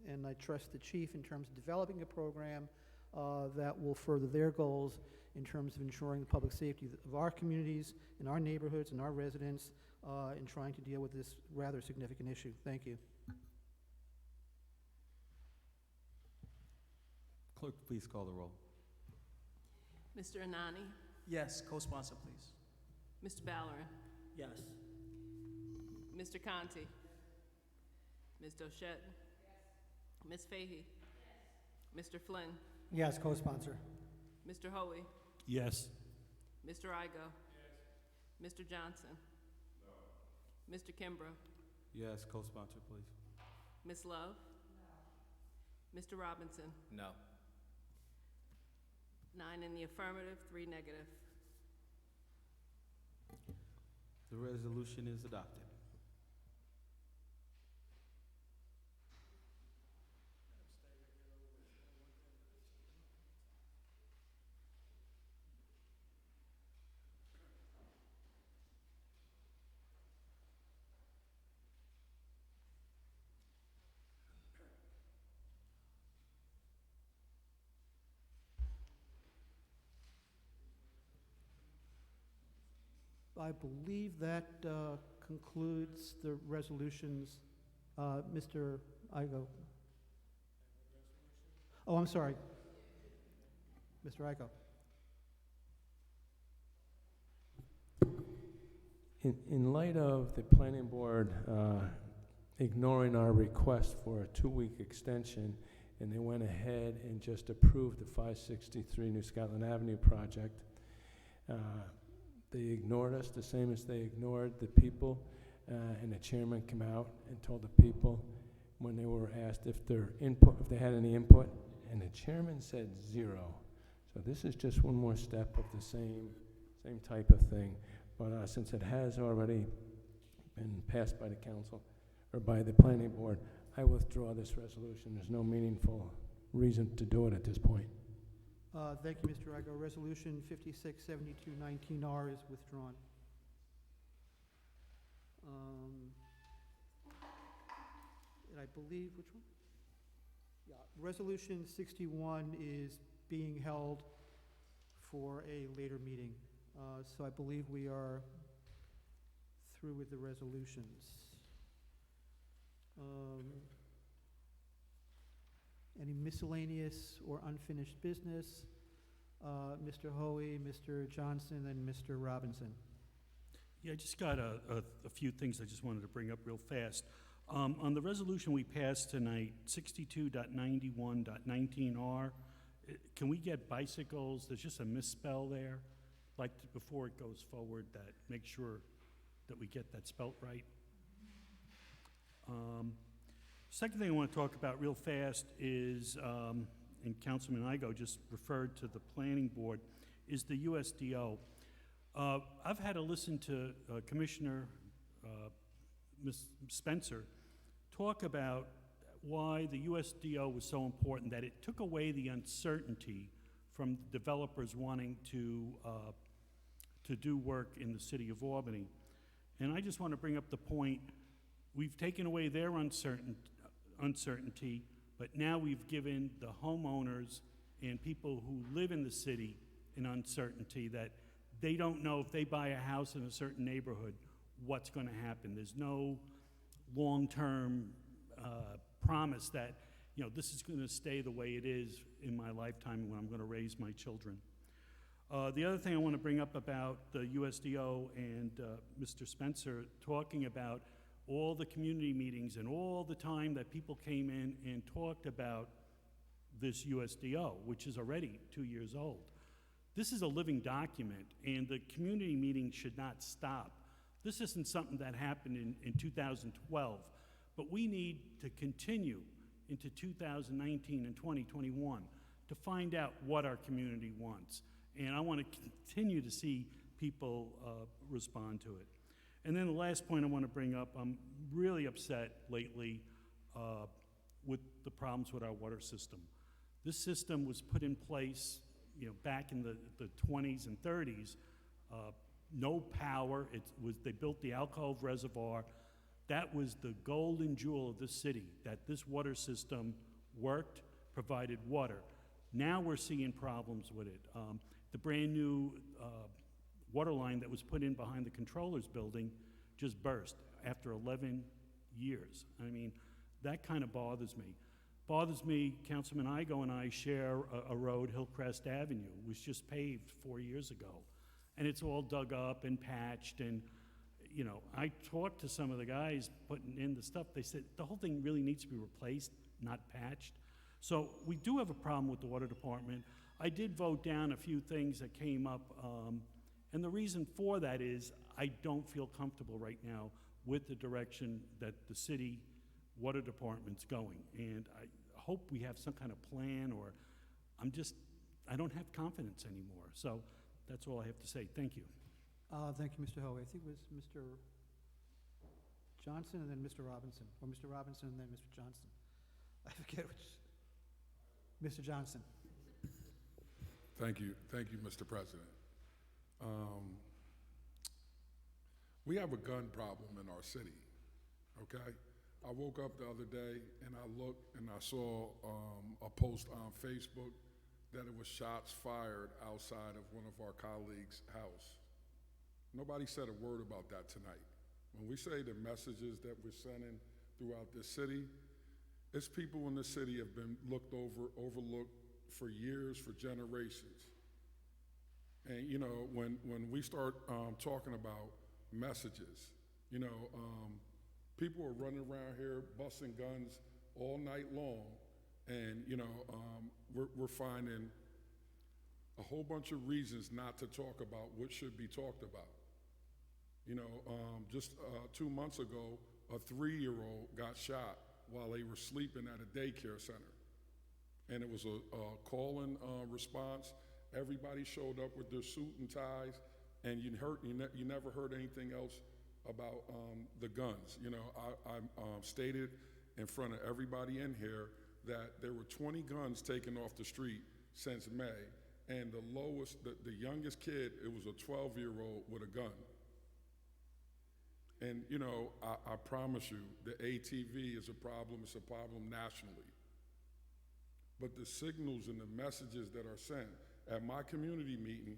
and I trust the chief in terms of developing a program that will further their goals in terms of ensuring the public safety of our communities, in our neighborhoods, and our residents, in trying to deal with this rather significant issue. Thank you.
Clerk, please call the roll.
Mr. Anani?
Yes, co-sponsor, please.
Mr. Ballerin?
Yes.
Mr. Conti? Ms. Dochette? Ms. Fahey? Mr. Flynn?
Yes, co-sponsor.
Mr. Hoey?
Yes.
Mr. Igo? Mr. Johnson? No. Mr. Kimbrough?
Yes, co-sponsor, please.
Ms. Love? No. Mr. Robinson?
No.
9 in the affirmative, 3 negative.
The resolution is adopted.
I believe that concludes the resolutions. Mr. Igo. Oh, I'm sorry. Mr. Igo.
In light of the planning board ignoring our request for a 2-week extension, and they went ahead and just approved the 563 New Scotland Avenue project, they ignored us the same as they ignored the people, and the chairman came out and told the people when they were asked if they had any input, and the chairman said 0. So this is just one more step of the same type of thing. But since it has already been passed by the council or by the planning board, I withdraw this resolution. There's no meaningful reason to do it at this point.
Thank you, Mr. Igo. Resolution 567219R is withdrawn. And I believe, which one? Yeah, Resolution 61 is being held for a later meeting. So I believe we are through with the resolutions. Any miscellaneous or unfinished business? Mr. Hoey, Mr. Johnson, and Mr. Robinson.
Yeah, I just got a few things I just wanted to bring up real fast. On the resolution we passed tonight, 62.91.19R, can we get bicycles? There's just a misspell there. Like before it goes forward, that make sure that we get that spelt right. Second thing I want to talk about real fast is, and Councilman Igo just referred to the planning board, is the USDO. I've had to listen to Commissioner Ms. Spencer talk about why the USDO was so important, that it took away the uncertainty from developers wanting to do work in the city of Albany. And I just want to bring up the point, we've taken away their uncertainty, but now we've given the homeowners and people who live in the city an uncertainty that they don't know if they buy a house in a certain neighborhood, what's going to happen. There's no long-term promise that, you know, this is going to stay the way it is in my lifetime when I'm going to raise my children. The other thing I want to bring up about the USDO and Mr. Spencer talking about all the community meetings and all the time that people came in and talked about this USDO, which is already 2 years old. This is a living document, and the community meeting should not stop. This isn't something that happened in 2012, but we need to continue into 2019 and 2021 to find out what our community wants. And I want to continue to see people respond to it. And then the last point I want to bring up, I'm really upset lately with the problems with our water system. This system was put in place, you know, back in the 20s and 30s. No power. They built the Alcove Reservoir. That was the golden jewel of the city, that this water system worked, provided water. Now we're seeing problems with it. The brand new water line that was put in behind the controller's building just burst after 11 years. I mean, that kind of bothers me. Bothers me, Councilman Igo and I share a road, Hillcrest Avenue, was just paved 4 years ago. And it's all dug up and patched, and you know, I talked to some of the guys putting in the stuff. They said the whole thing really needs to be replaced, not patched. So we do have a problem with the water department. I did vote down a few things that came up, and the reason for that is I don't feel comfortable right now with the direction that the city water department's going. And I hope we have some kind of plan, or I don't have confidence anymore. So that's all I have to say. Thank you.
Thank you, Mr. Hoey. I think it was Mr. Johnson and then Mr. Robinson, or Mr. Robinson and then Mr. Johnson. I forget which. Mr. Johnson.
Thank you, Mr. President. We have a gun problem in our city, okay? I woke up the other day and I looked and I saw a post on Facebook that it was shots fired outside of one of our colleagues' house. Nobody said a word about that tonight. When we say the messages that we're sending throughout this city, it's people in the city have been overlooked for years, for generations. And you know, when we start talking about messages, you know, people are running around here busting guns all night long, and you know, we're finding a whole bunch of reasons not to talk about what should be talked about. You know, just 2 months ago, a 3-year-old got shot while they were sleeping at a daycare center. And it was a call-in response. Everybody showed up with their suit and ties, and you never heard anything else about the guns. You know, I stated in front of everybody in here that there were 20 guns taken off the street since May, and the youngest kid, it was a 12-year-old with a gun. And you know, I promise you, the ATV is a problem. It's a problem nationally. But the signals and the messages that are sent at my community meeting,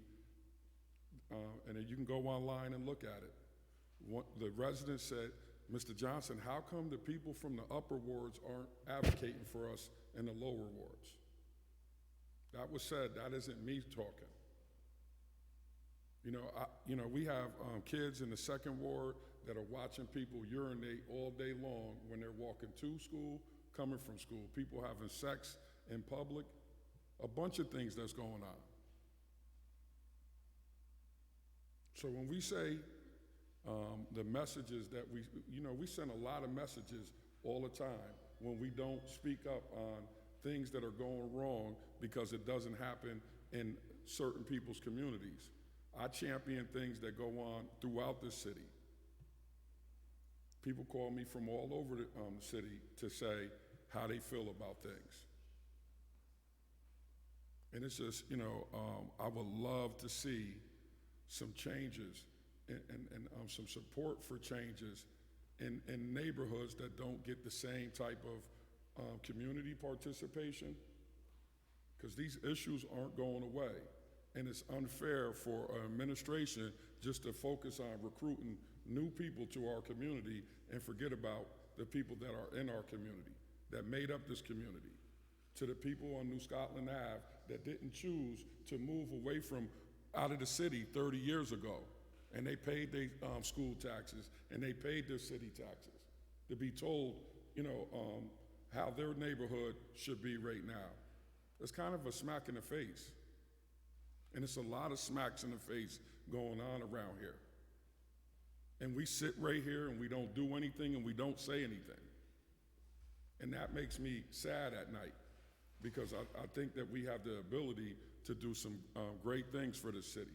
and then you can go online and look at it. The resident said, Mr. Johnson, how come the people from the upper wards aren't advocating for us in the lower wards? That was said. That isn't me talking. You know, we have kids in the 2nd ward that are watching people urinate all day long when they're walking to school, coming from school, people having sex in public, a bunch of things that's going on. So when we say the messages that we send a lot of messages all the time when we don't speak up on things that are going wrong because it doesn't happen in certain people's communities. I champion things that go on throughout the city. People call me from all over the city to say how they feel about things. And it's just, I would love to see some changes and some support for changes in neighborhoods that don't get the same type of community participation, because these issues aren't going away. And it's unfair for an administration just to focus on recruiting new people to our community and forget about the people that are in our community, that made up this community. To the people on New Scotland Ave that didn't choose to move away from out of the city 30 years ago, and they paid their school taxes and they paid their city taxes, to be told, how their neighborhood should be right now. It's kind of a smack in the face. And it's a lot of smacks in the face going on around here. And we sit right here and we don't do anything and we don't say anything. And that makes me sad at night, because I think that we have the ability to do some great things for the city.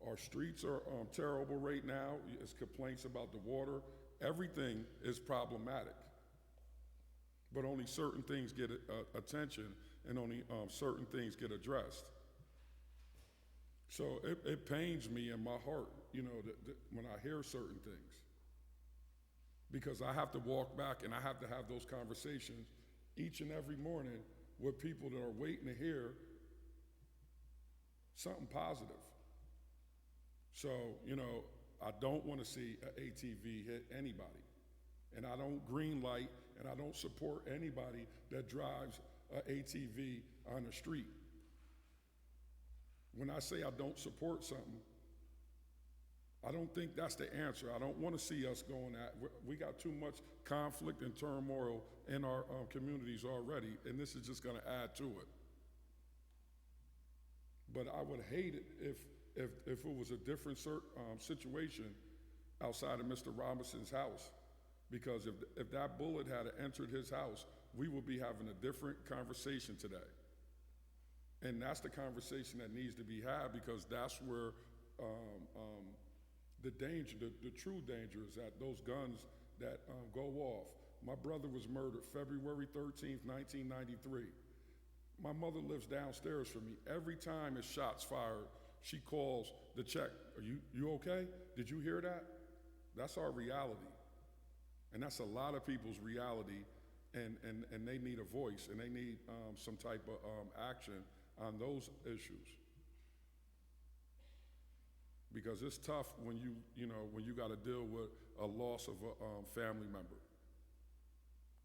Our streets are terrible right now. It's complaints about the water. Everything is problematic. But only certain things get attention, and only certain things get addressed. So it pains me in my heart, when I hear certain things. Because I have to walk back and I have to have those conversations each and every morning with people that are waiting to hear something positive. So, I don't want to see an ATV hit anybody. And I don't green light and I don't support anybody that drives an ATV on the street. When I say I don't support something, I don't think that's the answer. I don't want to see us going at, we got too much conflict and turmoil in our communities already, and this is just going to add to it. But I would hate it if it was a different situation outside of Mr. Robinson's house. Because if that bullet had entered his house, we would be having a different conversation today. And that's the conversation that needs to be had, because that's where the danger, the true danger is at, those guns that go off. My brother was murdered February 13th, 1993. My mother lives downstairs from me. Every time a shot's fired, she calls to check, are you okay? Did you hear that? That's our reality. And that's a lot of people's reality, and they need a voice, and they need some type of action on those issues. Because it's tough when you got to deal with a loss of a family member.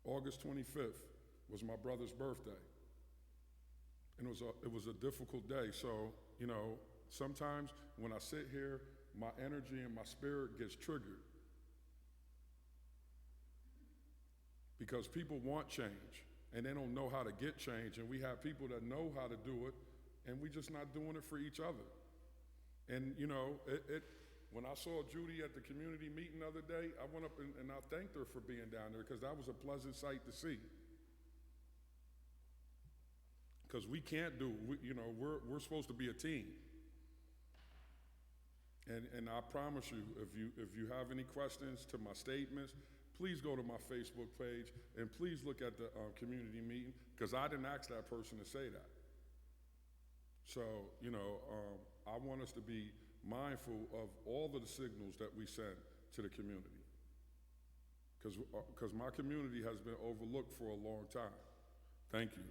August 25th was my brother's birthday, and it was a difficult day. So, sometimes when I sit here, my energy and my spirit gets triggered. Because people want change, and they don't know how to get change, and we have people that know how to do it, and we're just not doing it for each other. And when I saw Judy at the community meeting the other day, I went up and I thanked her for being down there, because that was a pleasant sight to see. Because we can't do, we're supposed to be a team. And I promise you, if you have any questions to my statements, please go to my Facebook page and please look at the community meeting, because I didn't ask that person to say that. So, I want us to be mindful of all of the signals that we send to the community, because my community has been overlooked for a long time. Thank you.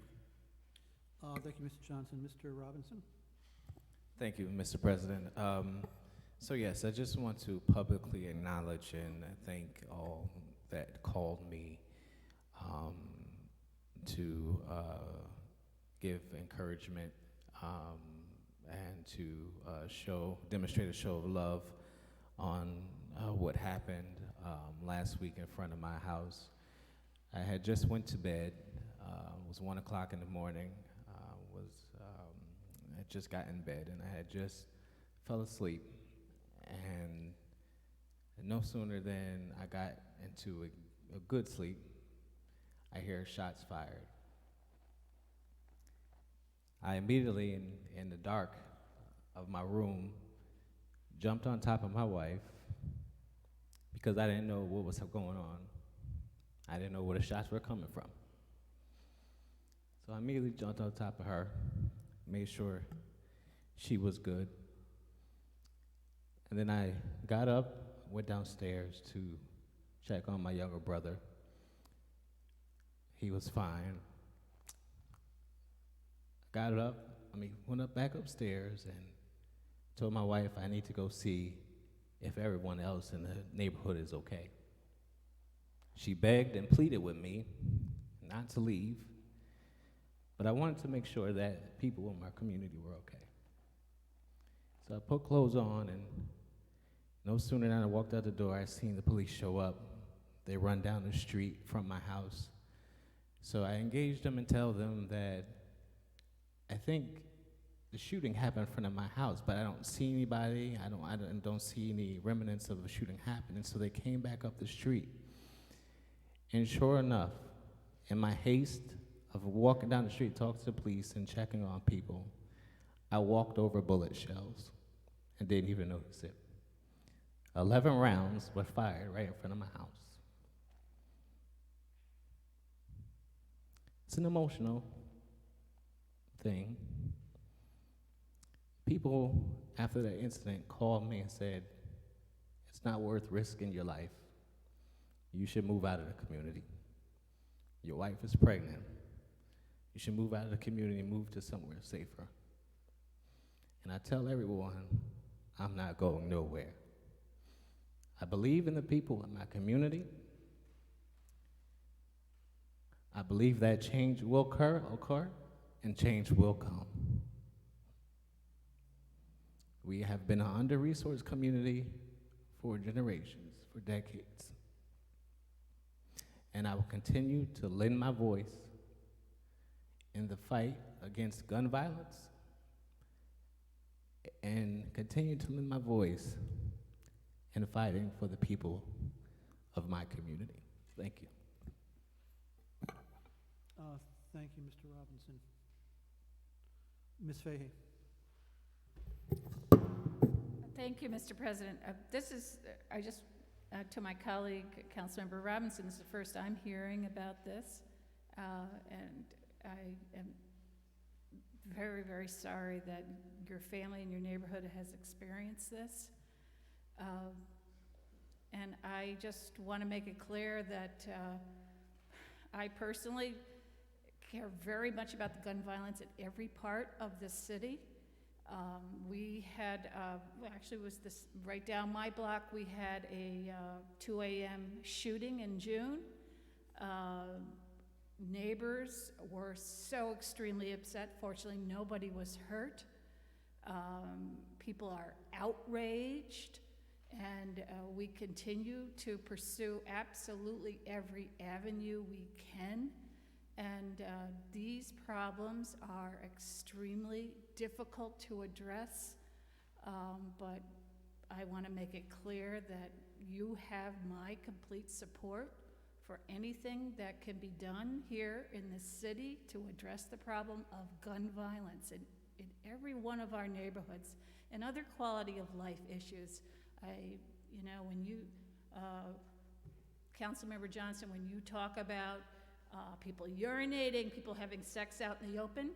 Thank you, Mr. Johnson. Mr. Robinson?
Thank you, Mr. President. So yes, I just want to publicly acknowledge and thank all that called me to give encouragement and to demonstrate a show of love on what happened last week in front of my house. I had just went to bed. It was 1 o'clock in the morning. I had just got in bed, and I had just fell asleep. And no sooner than I got into a good sleep, I hear shots fired. I immediately, in the dark of my room, jumped on top of my wife because I didn't know what was going on. I didn't know where the shots were coming from. So I immediately jumped on top of her, made sure she was good. And then I got up, went downstairs to check on my younger brother. He was fine. Went up back upstairs and told my wife I need to go see if everyone else in the neighborhood is okay. She begged and pleaded with me not to leave, but I wanted to make sure that people in my community were okay. So I put clothes on, and no sooner than I walked out the door, I seen the police show up. They run down the street from my house. So I engaged them and tell them that I think the shooting happened in front of my house, but I don't see anybody. I don't see any remnants of a shooting happening. So they came back up the street. And sure enough, in my haste of walking down the street, talking to the police and checking on people, I walked over bullet shells and didn't even notice it. 11 rounds were fired right in front of my house. It's an emotional thing. People, after that incident, called me and said, it's not worth risking your life. You should move out of the community. Your wife is pregnant. You should move out of the community and move to somewhere safer. And I tell everyone, I'm not going nowhere. I believe in the people in my community. I believe that change will occur, and change will come. We have been an under-resourced community for generations, for decades. And I will continue to lend my voice in the fight against gun violence and continue to lend my voice in fighting for the people of my community. Thank you.
Thank you, Mr. Robinson. Ms. Fahey.
Thank you, Mr. President. To my colleague, Councilmember Robinson, this is the first I'm hearing about this, and I am very, very sorry that your family and your neighborhood has experienced this. And I just want to make it clear that I personally care very much about the gun violence in every part of the city. We had, actually it was this right down my block, we had a 2 a.m. shooting in June. Neighbors were so extremely upset. Fortunately, nobody was hurt. People are outraged, and we continue to pursue absolutely every avenue we can. And these problems are extremely difficult to address, but I want to make it clear that you have my complete support for anything that can be done here in the city to address the problem of gun violence in every one of our neighborhoods and other quality of life issues. When you, Councilmember Johnson, when you talk about people urinating, people having sex out in the open,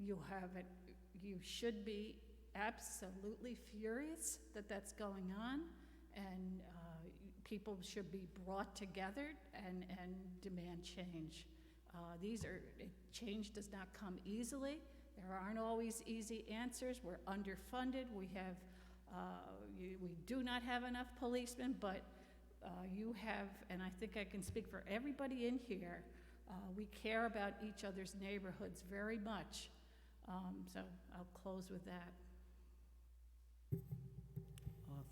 you should be absolutely furious that that's going on, and people should be brought together and demand change. Change does not come easily. There aren't always easy answers. We're underfunded. We do not have enough policemen, but you have, and I think I can speak for everybody in here, we care about each other's neighborhoods very much. So I'll close with that.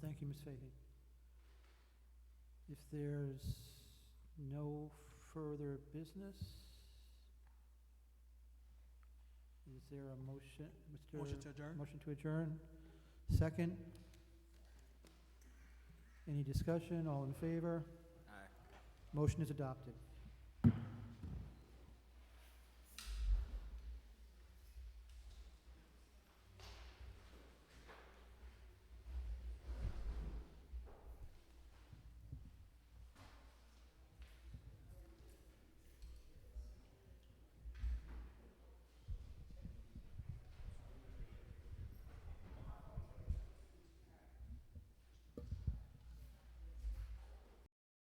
Thank you, Ms. Fahey. If there's no further business, is there a motion, Mr.?
Motion to adjourn?
Motion to adjourn. Second? Any discussion? All in favor?
Aye.
Motion is adopted.